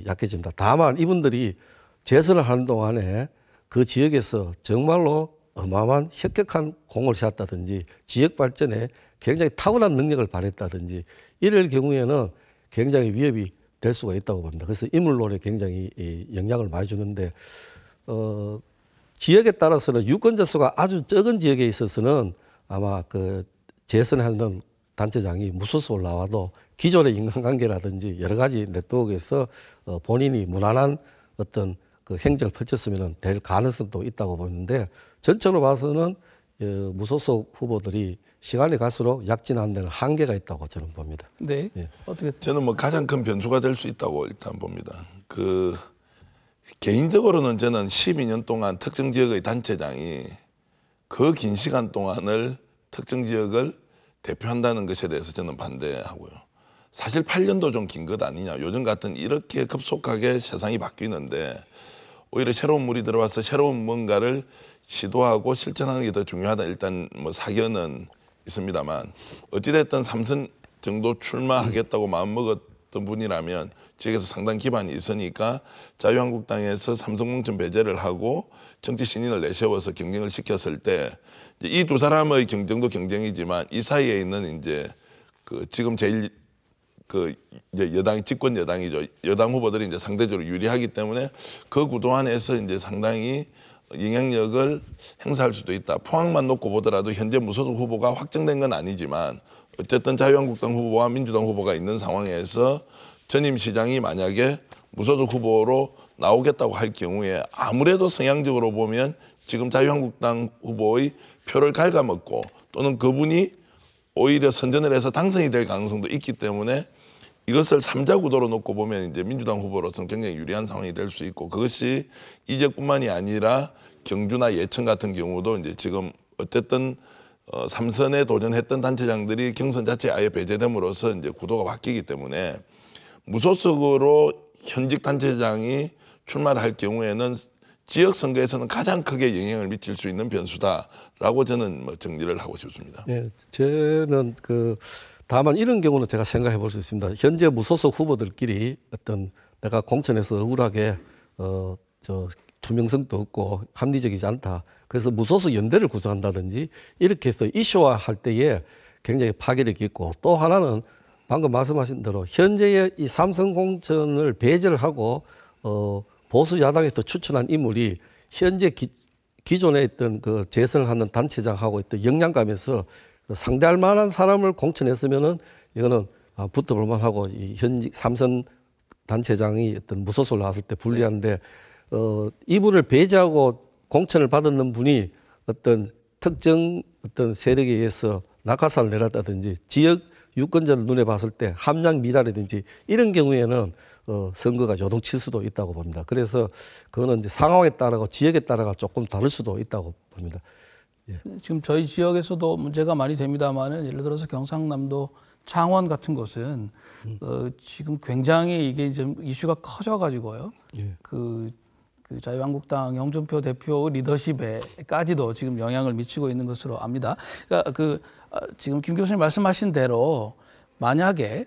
약해진다. 다만 이분들이 재선을 하는 동안에 그 지역에서 정말로 어마어마한 혁혁한 공을 세웠다든지 지역 발전에 굉장히 탁월한 능력을 발휘했다든지 이럴 경우에는 굉장히 위협이 될 수가 있다고 봅니다. 그래서 인물론에 굉장히 영향을 많이 주는데, 지역에 따라서는 유권자 수가 아주 적은 지역에 있어서는 아마 그 재선하는 단체장이 무소속으로 나와도 기존의 인간관계라든지 여러 가지 네트워크에서 본인이 무난한 어떤 그 행정을 펼쳤으면 될 가능성도 있다고 보는데, 전체로 봐서는 무소속 후보들이 시간이 갈수록 약진하는 데는 한계가 있다고 저는 봅니다. 네. 예. 어떻게 저는 뭐 가장 큰 변수가 될 수 있다고 일단 봅니다. 개인적으로는 저는 12년 동안 특정 지역의 단체장이 그 긴 시간 동안을 특정 지역을 대표한다는 것에 대해서 저는 반대하고요. 사실 8년도 좀 긴 것 아니냐. 요즘 같은 이렇게 급속하게 세상이 바뀌는데 오히려 새로운 물이 들어와서 새로운 뭔가를 시도하고 실천하는 게 더 중요하다. 일단 뭐 사견은 있습니다만 어찌됐든 3선 정도 출마하겠다고 마음먹었던 분이라면 지역에서 상당 기반이 있으니까 자유한국당에서 삼성 공천 배제를 하고 정치 신인을 내세워서 경쟁을 시켰을 때 이 두 사람의 경쟁도 경쟁이지만 이 사이에 있는 이제 그 지금 제일 그 이제 여당 집권 여당이죠. 여당 후보들이 이제 상대적으로 유리하기 때문에 그 구도 안에서 이제 상당히 영향력을 행사할 수도 있다. 포항만 놓고 보더라도 현재 무소속 후보가 확정된 건 아니지만 어쨌든 자유한국당 후보와 민주당 후보가 있는 상황에서 전임 시장이 만약에 무소속 후보로 나오겠다고 할 경우에 아무래도 성향적으로 보면 지금 자유한국당 후보의 표를 갉아먹고 또는 그분이 오히려 선전을 해서 당선이 될 가능성도 있기 때문에 이것을 3자 구도로 놓고 보면 이제 민주당 후보로서는 굉장히 유리한 상황이 될 수 있고, 그것이 이 지역뿐만이 아니라 경주나 예천 같은 경우도 이제 지금 어쨌든 3선에 도전했던 단체장들이 경선 자체에 아예 배제됨으로써 이제 구도가 바뀌기 때문에 무소속으로 현직 단체장이 출마를 할 경우에는 지역 선거에서는 가장 크게 영향을 미칠 수 있는 변수다라고 저는 뭐 정리를 하고 싶습니다. 네, 저는 다만 이런 경우는 제가 생각해 볼 수 있습니다. 현재 무소속 후보들끼리 어떤 내가 공천에서 억울하게 투명성도 없고 합리적이지 않다. 그래서 무소속 연대를 구성한다든지 이렇게 해서 이슈화할 때에 굉장히 파괴력이 있고, 또 하나는 방금 말씀하신 대로 현재의 이 삼성 공천을 배제를 하고 보수 야당에서 추천한 인물이 현재 기존에 있던 그 재선을 하는 단체장하고 있던 역량감에서 상대할 만한 사람을 공천했으면은 이거는 붙어볼 만하고, 이 현직 삼선 단체장이 어떤 무소속으로 나왔을 때 불리한데, 이분을 배제하고 공천을 받았는 분이 어떤 특정 어떤 세력에 의해서 낙하산을 내렸다든지 지역 유권자들 눈에 봤을 때 함량 미달이든지 이런 경우에는 선거가 요동칠 수도 있다고 봅니다. 그래서 그거는 이제 상황에 따라서 지역에 따라가 조금 다를 수도 있다고 봅니다. 예. 지금 저희 지역에서도 문제가 많이 됩니다만은 예를 들어서 경상남도 창원 같은 곳은 지금 굉장히 이게 이제 이슈가 커져가지고요. 예. 그 자유한국당 홍준표 대표 리더십에까지도 지금 영향을 미치고 있는 것으로 압니다. 그러니까 지금 김 교수님 말씀하신 대로 만약에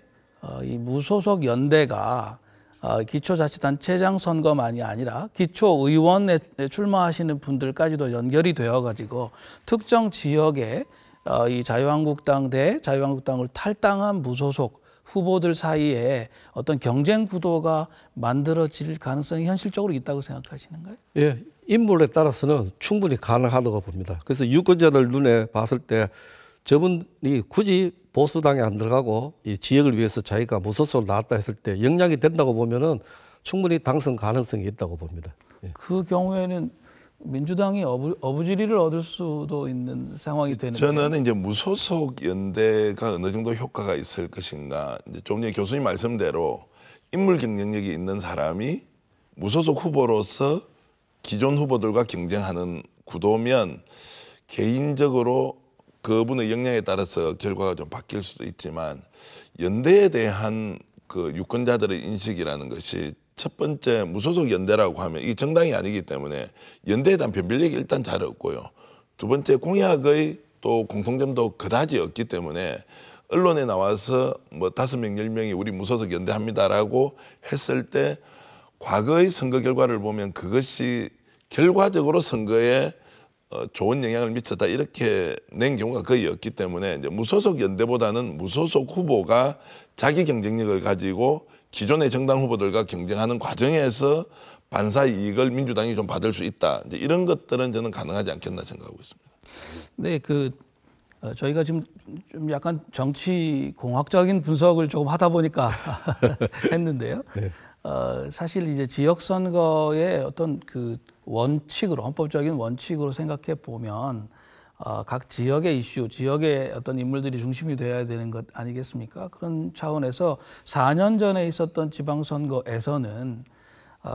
이 무소속 연대가 기초자치단체장 선거만이 아니라 기초의원에 출마하시는 분들까지도 연결이 되어가지고 특정 지역에 이 자유한국당 대 자유한국당을 탈당한 무소속 후보들 사이에 어떤 경쟁 구도가 만들어질 가능성이 현실적으로 있다고 생각하시는가요? 예, 인물에 따라서는 충분히 가능하다고 봅니다. 그래서 유권자들 눈에 봤을 때 저분이 굳이 보수당에 안 들어가고 이 지역을 위해서 자기가 무소속으로 나왔다 했을 때 영향이 된다고 보면은 충분히 당선 가능성이 있다고 봅니다. 예. 그 경우에는 민주당이 어부지리를 얻을 수도 있는 상황이 되는데 저는 이제 무소속 연대가 어느 정도 효과가 있을 것인가. 이제 좀 전에 교수님 말씀대로 인물 경쟁력이 있는 사람이 무소속 후보로서 기존 후보들과 경쟁하는 구도면 개인적으로 그분의 역량에 따라서 결과가 좀 바뀔 수도 있지만 연대에 대한 그 유권자들의 인식이라는 것이 첫 번째 무소속 연대라고 하면 이게 정당이 아니기 때문에 연대에 대한 변별력이 일단 잘 없고요. 두 번째 공약의 또 공통점도 그다지 없기 때문에 언론에 나와서 뭐 5명, 10명이 우리 무소속 연대합니다라고 했을 때 과거의 선거 결과를 보면 그것이 결과적으로 선거에 좋은 영향을 미쳤다 이렇게 낸 경우가 거의 없기 때문에 이제 무소속 연대보다는 무소속 후보가 자기 경쟁력을 가지고 기존의 정당 후보들과 경쟁하는 과정에서 반사 이익을 민주당이 좀 받을 수 있다. 이제 이런 것들은 저는 가능하지 않겠나 생각하고 있습니다. 네, 저희가 지금 좀 약간 정치 공학적인 분석을 조금 하다 보니까 했는데요. 네. 사실 이제 지역 선거의 어떤 그 원칙으로 헌법적인 원칙으로 생각해 보면 각 지역의 이슈, 지역의 어떤 인물들이 중심이 되어야 되는 것 아니겠습니까? 그런 차원에서 4년 전에 있었던 지방선거에서는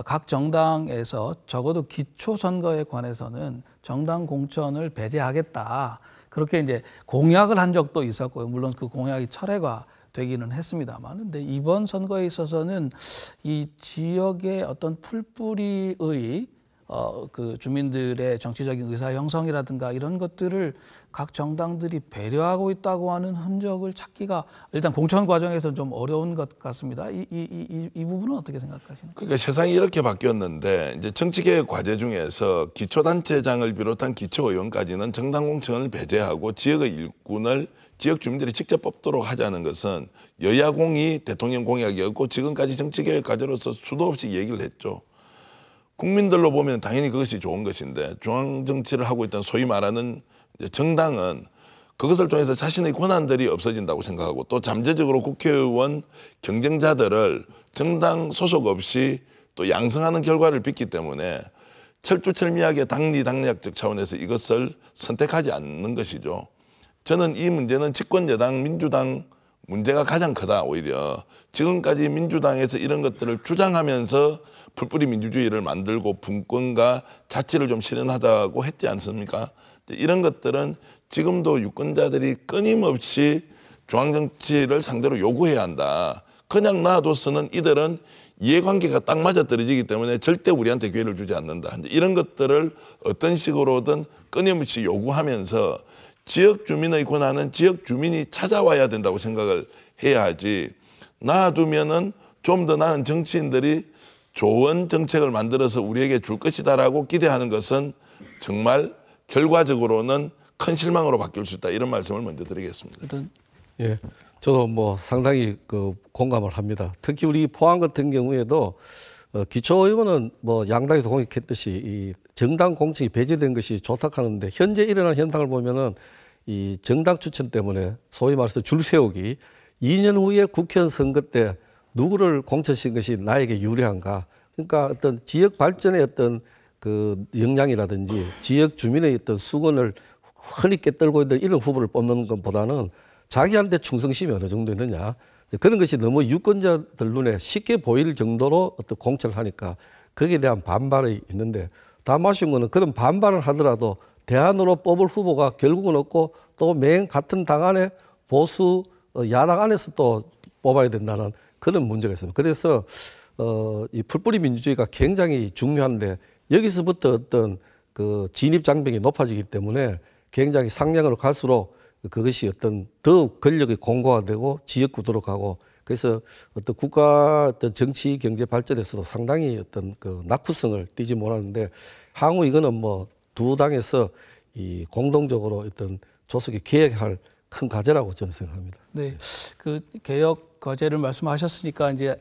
각 정당에서 적어도 기초선거에 관해서는 정당 공천을 배제하겠다. 그렇게 이제 공약을 한 적도 있었고요. 물론 그 공약이 철회가 되기는 했습니다만. 근데 이번 선거에 있어서는 이 지역의 어떤 풀뿌리의 그 주민들의 정치적인 의사 형성이라든가 이런 것들을 각 정당들이 배려하고 있다고 하는 흔적을 찾기가 일단 공천 과정에서 좀 어려운 것 같습니다. 이 부분은 어떻게 생각하시나요? 그러니까 세상이 이렇게 바뀌었는데 이제 정치개혁 과제 중에서 기초단체장을 비롯한 기초의원까지는 정당 공천을 배제하고 지역의 일꾼을 지역 주민들이 직접 뽑도록 하자는 것은 여야공이 대통령 공약이었고 지금까지 정치개혁 과제로서 수도 없이 얘기를 했죠. 국민들로 보면 당연히 그것이 좋은 것인데 중앙정치를 하고 있던 소위 말하는 정당은 그것을 통해서 자신의 권한들이 없어진다고 생각하고 또 잠재적으로 국회의원 경쟁자들을 정당 소속 없이 또 양성하는 결과를 빚기 때문에 철두철미하게 당리당략적 차원에서 이것을 선택하지 않는 것이죠. 저는 이 문제는 집권여당 민주당 문제가 가장 크다. 오히려 지금까지 민주당에서 이런 것들을 주장하면서 풀뿌리 민주주의를 만들고 분권과 자치를 좀 실현하다고 했지 않습니까? 이런 것들은 지금도 유권자들이 끊임없이 중앙정치를 상대로 요구해야 한다. 그냥 놔둬서는 이들은 이해관계가 딱 맞아떨어지기 때문에 절대 우리한테 기회를 주지 않는다. 이런 것들을 어떤 식으로든 끊임없이 요구하면서 지역 주민의 권한은 지역 주민이 찾아와야 된다고 생각을 해야 하지, 놔두면은 좀 더 나은 정치인들이 좋은 정책을 만들어서 우리에게 줄 것이다라고 기대하는 것은 정말 결과적으로는 큰 실망으로 바뀔 수 있다. 이런 말씀을 먼저 드리겠습니다. 예, 저도 뭐 상당히 공감을 합니다. 특히 우리 포항 같은 경우에도 기초의원은 뭐 양당에서 공약했듯이 이 정당 공천이 배제된 것이 좋다 하는데 현재 일어나는 현상을 보면은 이 정당 추천 때문에 소위 말해서 줄 세우기, 2년 후에 국회의원 선거 때 누구를 공천시킨 것이 나에게 유리한가? 그러니까 어떤 지역 발전의 어떤 그 역량이라든지 지역 주민의 어떤 수건을 흔히 깨떨고 있는 이런 후보를 뽑는 것보다는 자기한테 충성심이 어느 정도 있느냐. 그런 것이 너무 유권자들 눈에 쉽게 보일 정도로 어떤 공천을 하니까 거기에 대한 반발이 있는데, 다만 아쉬운 거는 그런 반발을 하더라도 대안으로 뽑을 후보가 결국은 없고 또 맨 같은 당 안에 보수 야당 안에서 또 뽑아야 된다는 그런 문제가 있습니다. 그래서 이 풀뿌리 민주주의가 굉장히 중요한데 여기서부터 어떤 그 진입 장벽이 높아지기 때문에 굉장히 상향으로 갈수록 그것이 어떤 더욱 권력이 공고화되고 지역 구도로 가고, 그래서 어떤 국가 어떤 정치 경제 발전에서도 상당히 어떤 그 낙후성을 띠지 못하는데, 향후 이거는 뭐 두 당에서 이 공동적으로 어떤 조속히 개혁할 큰 과제라고 저는 생각합니다. 네, 그 개혁 과제를 말씀하셨으니까 이제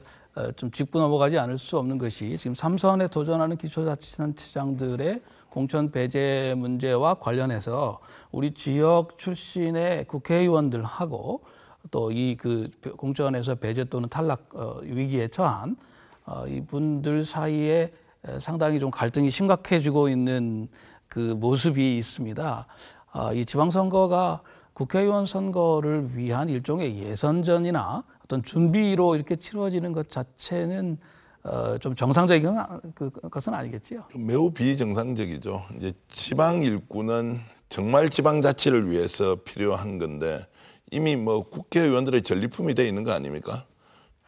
좀 짚고 넘어가지 않을 수 없는 것이 지금 3선에 도전하는 기초자치단체장들의 공천 배제 문제와 관련해서 우리 지역 출신의 국회의원들하고 또 이 그 공천에서 배제 또는 탈락 위기에 처한 이분들 사이에 상당히 좀 갈등이 심각해지고 있는 그 모습이 있습니다. 이 지방선거가 국회의원 선거를 위한 일종의 예선전이나 어떤 준비로 이렇게 치러지는 것 자체는 좀 정상적인 것은 아니겠지요. 매우 비정상적이죠. 이제 지방 일구는 정말 지방자치를 위해서 필요한 건데 이미 뭐 국회의원들의 전리품이 돼 있는 거 아닙니까?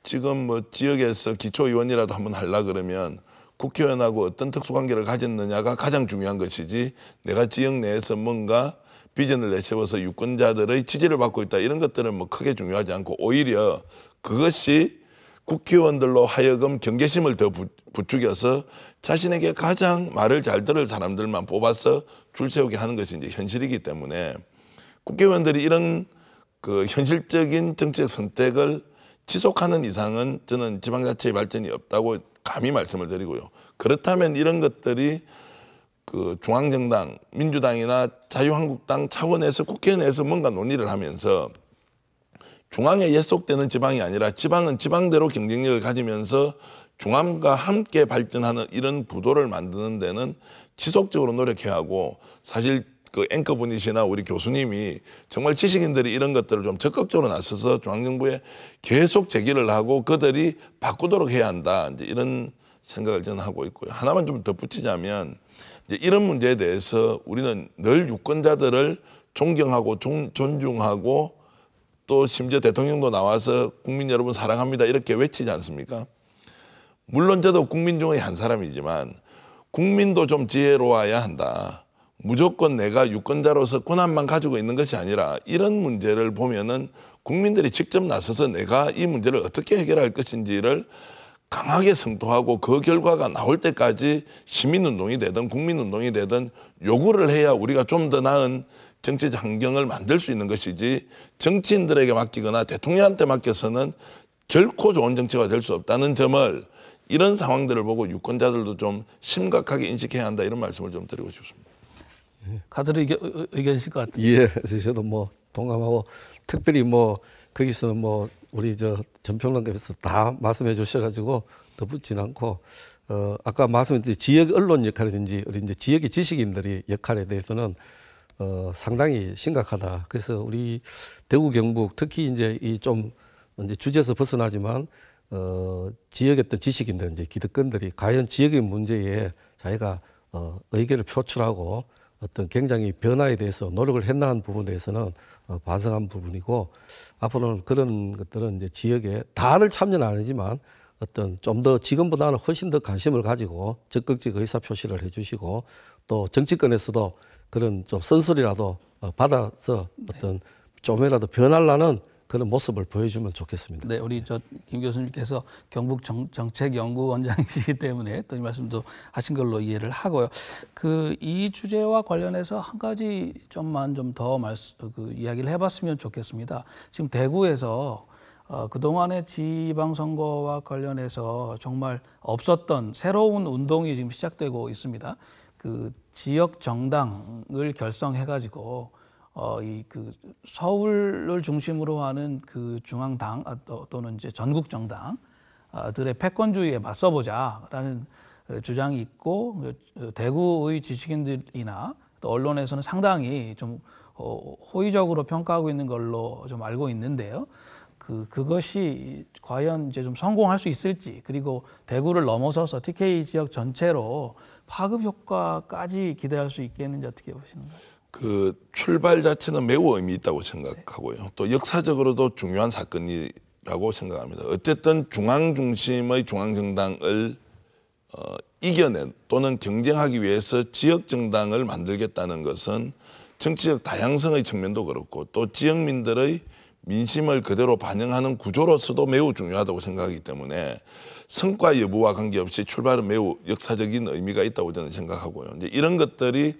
지금 뭐 지역에서 기초의원이라도 한번 하려 그러면 국회의원하고 어떤 특수관계를 가졌느냐가 가장 중요한 것이지, 내가 지역 내에서 뭔가 비전을 내세워서 유권자들의 지지를 받고 있다 이런 것들은 뭐 크게 중요하지 않고, 오히려 그것이 국회의원들로 하여금 경계심을 더 부추겨서 자신에게 가장 말을 잘 들을 사람들만 뽑아서 줄 세우게 하는 것이 이제 현실이기 때문에 국회의원들이 이런 그 현실적인 정책 선택을 지속하는 이상은 저는 지방자치의 발전이 없다고 감히 말씀을 드리고요. 그렇다면 이런 것들이 그 중앙정당, 민주당이나 자유한국당 차원에서 국회 내에서 뭔가 논의를 하면서 중앙에 예속되는 지방이 아니라 지방은 지방대로 경쟁력을 가지면서 중앙과 함께 발전하는 이런 구도를 만드는 데는 지속적으로 노력해야 하고, 사실 그 앵커분이시나 우리 교수님이 정말 지식인들이 이런 것들을 좀 적극적으로 나서서 중앙정부에 계속 제기를 하고 그들이 바꾸도록 해야 한다, 이제 이런 생각을 저는 하고 있고요. 하나만 좀 덧붙이자면 이제 이런 문제에 대해서 우리는 늘 유권자들을 존경하고 존중하고 또 심지어 대통령도 나와서 국민 여러분 사랑합니다 이렇게 외치지 않습니까? 물론 저도 국민 중의 한 사람이지만 국민도 좀 지혜로워야 한다. 무조건 내가 유권자로서 권한만 가지고 있는 것이 아니라 이런 문제를 보면은 국민들이 직접 나서서 내가 이 문제를 어떻게 해결할 것인지를 강하게 성토하고 그 결과가 나올 때까지 시민운동이 되든 국민운동이 되든 요구를 해야 우리가 좀 더 나은 정치적 환경을 만들 수 있는 것이지, 정치인들에게 맡기거나 대통령한테 맡겨서는 결코 좋은 정치가 될 수 없다는 점을, 이런 상황들을 보고 유권자들도 좀 심각하게 인식해야 한다, 이런 말씀을 좀 드리고 싶습니다. 가들 의견이실 것 같아요. 예, 저도 뭐 동감하고, 특별히 뭐 거기서 뭐 우리 저 전평론가께서 다 말씀해 주셔가지고 덧붙지는 않고, 아까 말씀드린 지역 언론 역할이든지 우리 이제 지역의 지식인들이 역할에 대해서는 상당히 심각하다. 그래서 우리 대구 경북 특히 이제 이 좀 이제 주제에서 벗어나지만 지역의 어떤 지식인들 이제 기득권들이 과연 지역의 문제에 자기가 의견을 표출하고 어떤 굉장히 변화에 대해서 노력을 했나 하는 부분에 대해서는 반성한 부분이고, 앞으로는 그런 것들은 이제 지역에 다들 참여는 아니지만 어떤 좀 더 지금보다는 훨씬 더 관심을 가지고 적극적 의사 표시를 해주시고, 또 정치권에서도 그런 좀 쓴소리라도 받아서 어떤 좀이라도 변하려는 그런 모습을 보여주면 좋겠습니다. 네, 우리 김 교수님께서 경북 정책연구원장이시기 때문에 또 이 말씀도 하신 걸로 이해를 하고요. 이 주제와 관련해서 한 가지 좀만 좀 더 이야기를 해봤으면 좋겠습니다. 지금 대구에서 그동안의 지방선거와 관련해서 정말 없었던 새로운 운동이 지금 시작되고 있습니다. 그 지역 정당을 결성해가지고 서울을 중심으로 하는 그 중앙당 또는 이제 전국 정당들의 패권주의에 맞서보자라는 주장이 있고, 대구의 지식인들이나 또 언론에서는 상당히 좀 호의적으로 평가하고 있는 걸로 좀 알고 있는데요. 그것이 과연 이제 좀 성공할 수 있을지, 그리고 대구를 넘어서서 TK 지역 전체로 파급 효과까지 기대할 수 있겠는지 어떻게 보시는가요? 그 출발 자체는 매우 의미 있다고 생각하고요. 또 역사적으로도 중요한 사건이라고 생각합니다. 어쨌든 중앙 중심의 중앙정당을 이겨낸 또는 경쟁하기 위해서 지역 정당을 만들겠다는 것은 정치적 다양성의 측면도 그렇고 또 지역민들의 민심을 그대로 반영하는 구조로서도 매우 중요하다고 생각하기 때문에 성과 여부와 관계없이 출발은 매우 역사적인 의미가 있다고 저는 생각하고요. 이제 이런 것들이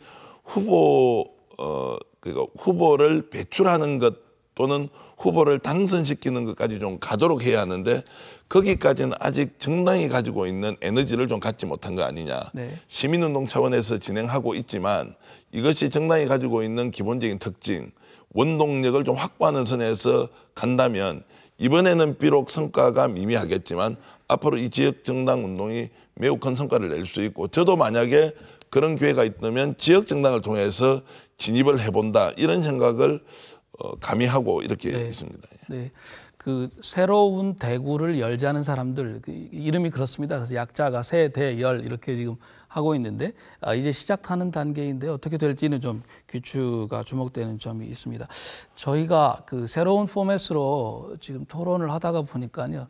후보를 배출하는 것 또는 후보를 당선시키는 것까지 좀 가도록 해야 하는데 거기까지는 아직 정당이 가지고 있는 에너지를 좀 갖지 못한 거 아니냐. 네. 시민운동 차원에서 진행하고 있지만 이것이 정당이 가지고 있는 기본적인 특징, 원동력을 좀 확보하는 선에서 간다면 이번에는 비록 성과가 미미하겠지만 앞으로 이 지역 정당 운동이 매우 큰 성과를 낼 수 있고 저도 만약에 그런 기회가 있다면 지역 정당을 통해서 진입을 해본다 이런 생각을 가미하고 이렇게 네. 있습니다. 네. 그 새로운 대구를 열자는 사람들 이름이 그렇습니다. 그래서 약자가 새대열 이렇게 지금 하고 있는데 이제 시작하는 단계인데 어떻게 될지는 좀 귀추가 주목되는 점이 있습니다. 저희가 그 새로운 포맷으로 지금 토론을 하다가 보니까요.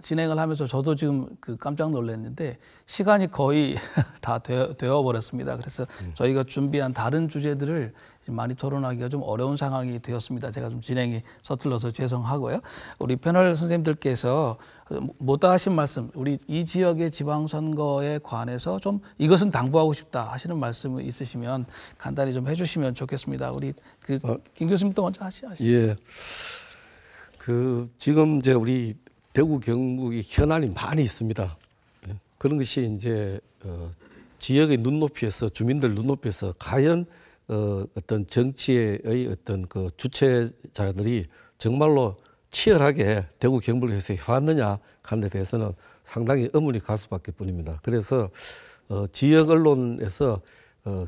진행을 하면서 저도 지금 깜짝 놀랐는데 시간이 거의 다 되어 버렸습니다. 그래서 저희가 준비한 다른 주제들을 많이 토론하기가 좀 어려운 상황이 되었습니다. 제가 좀 진행이 서툴러서 죄송하고요. 우리 패널 선생님들께서 못다 하신 말씀, 우리 이 지역의 지방선거에 관해서 좀 이것은 당부하고 싶다 하시는 말씀이 있으시면 간단히 좀 해주시면 좋겠습니다. 우리 김 교수님도 먼저 하시죠. 예. 지금 이제 우리 대구 경북이 현안이 많이 있습니다. 그런 것이 이제 지역의 눈높이에서 주민들 눈높이에서 과연 어떤 정치의 어떤 그 주체자들이 정말로 치열하게 대구 경북을 해서 해왔느냐 하는 데 대해서는 상당히 의문이 갈 수밖에 뿐입니다. 그래서 지역 언론에서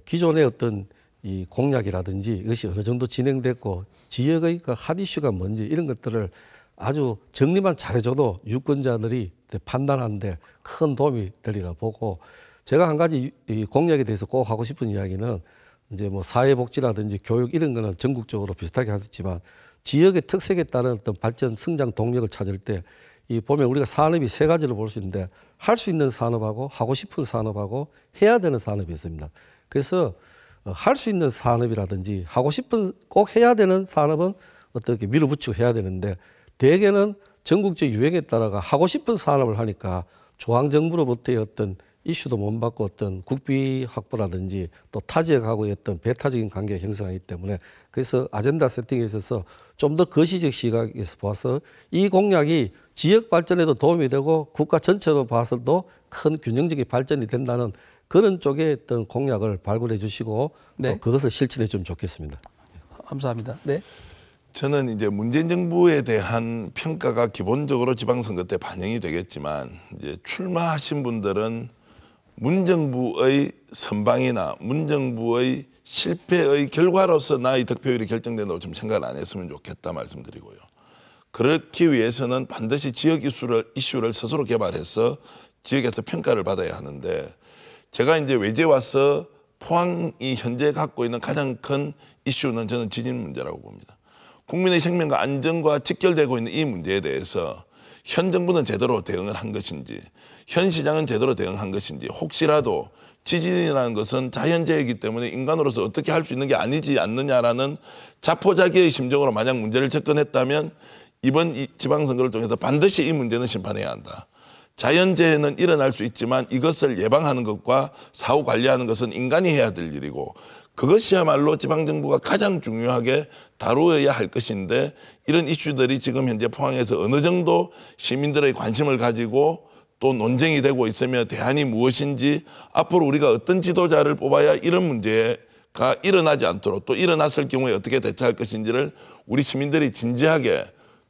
기존의 어떤 이 공약이라든지 이것이 어느 정도 진행됐고 지역의 그 핫 이슈가 뭔지 이런 것들을 아주 정리만 잘해줘도 유권자들이 판단하는데 큰 도움이 되리라 보고 제가 한 가지 이 공약에 대해서 꼭 하고 싶은 이야기는 이제 뭐 사회복지라든지 교육 이런 거는 전국적으로 비슷하게 하겠지만 지역의 특색에 따른 어떤 발전 성장 동력을 찾을 때 이 보면 우리가 산업이 세 가지를 볼 수 있는데 할 수 있는 산업하고 하고 싶은 산업하고 해야 되는 산업이 있습니다. 그래서 할 수 있는 산업이라든지 하고 싶은 꼭 해야 되는 산업은 어떻게 밀어붙이고 해야 되는데 대개는 전국적 유행에 따라가 하고 싶은 산업을 하니까 중앙정부로부터의 어떤 이슈도 못 받고 어떤 국비 확보라든지 또 타 지역하고의 어떤 배타적인 관계가 형성하기 때문에 그래서 아젠다 세팅에 있어서 좀 더 거시적 시각에서 봐서 이 공약이 지역 발전에도 도움이 되고 국가 전체로 봐서도 큰 균형적인 발전이 된다는 그런 쪽의 어떤 공약을 발굴해 주시고 네. 또 그것을 실천해 주면 좋겠습니다. 감사합니다. 네. 저는 이제 문재인 정부에 대한 평가가 기본적으로 지방선거 때 반영이 되겠지만 이제 출마하신 분들은 문정부의 선방이나 문정부의 실패의 결과로서 나의 득표율이 결정된다고 좀 생각을 안 했으면 좋겠다 말씀드리고요. 그렇기 위해서는 반드시 지역 이슈를 스스로 개발해서 지역에서 평가를 받아야 하는데 제가 이제 외지에 와서 포항이 현재 갖고 있는 가장 큰 이슈는 저는 지진 문제라고 봅니다. 국민의 생명과 안전과 직결되고 있는 이 문제에 대해서 현 정부는 제대로 대응을 한 것인지 현 시장은 제대로 대응한 것인지 혹시라도 지진이라는 것은 자연재해이기 때문에 인간으로서 어떻게 할 수 있는 게 아니지 않느냐라는 자포자기의 심정으로 만약 문제를 접근했다면 이번 지방선거를 통해서 반드시 이 문제는 심판해야 한다. 자연재해는 일어날 수 있지만 이것을 예방하는 것과 사후 관리하는 것은 인간이 해야 될 일이고 그것이야말로 지방정부가 가장 중요하게 다루어야 할 것인데 이런 이슈들이 지금 현재 포항에서 어느 정도 시민들의 관심을 가지고 또 논쟁이 되고 있으며 대안이 무엇인지 앞으로 우리가 어떤 지도자를 뽑아야 이런 문제가 일어나지 않도록 또 일어났을 경우에 어떻게 대처할 것인지를 우리 시민들이 진지하게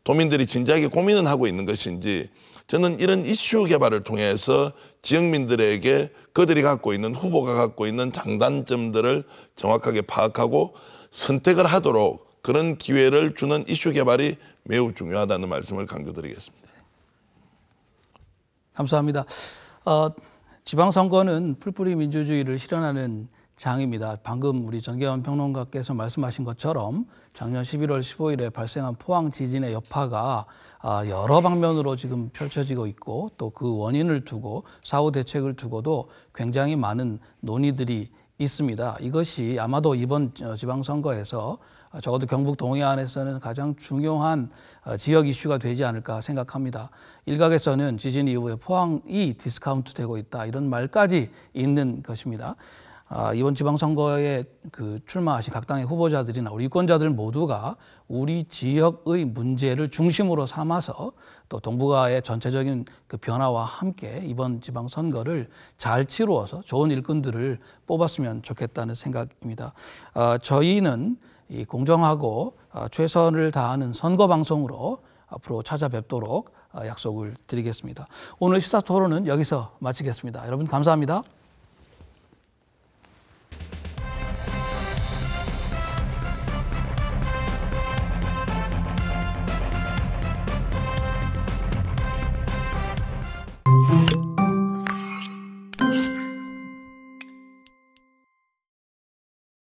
도민들이 진지하게 고민은 하고 있는 것인지 저는 이런 이슈 개발을 통해서 지역민들에게 그들이 갖고 있는 후보가 갖고 있는 장단점들을 정확하게 파악하고 선택을 하도록 그런 기회를 주는 이슈 개발이 매우 중요하다는 말씀을 강조드리겠습니다. 감사합니다. 지방선거는 풀뿌리 민주주의를 실현하는 장입니다. 방금 우리 전계원 평론가께서 말씀하신 것처럼 작년 11월 15일에 발생한 포항 지진의 여파가 여러 방면으로 지금 펼쳐지고 있고 또 그 원인을 두고 사후 대책을 두고도 굉장히 많은 논의들이 있습니다. 이것이 아마도 이번 지방선거에서 적어도 경북 동해안에서는 가장 중요한 지역 이슈가 되지 않을까 생각합니다. 일각에서는 지진 이후에 포항이 디스카운트되고 있다 이런 말까지 있는 것입니다. 이번 지방선거에 출마하신 각 당의 후보자들이나 우리 유권자들 모두가 우리 지역의 문제를 중심으로 삼아서 또 동북아의 전체적인 그 변화와 함께 이번 지방선거를 잘 치루어서 좋은 일꾼들을 뽑았으면 좋겠다는 생각입니다. 저희는 이 공정하고 최선을 다하는 선거 방송으로 앞으로 찾아뵙도록 약속을 드리겠습니다. 오늘 시사토론은 여기서 마치겠습니다. 여러분 감사합니다.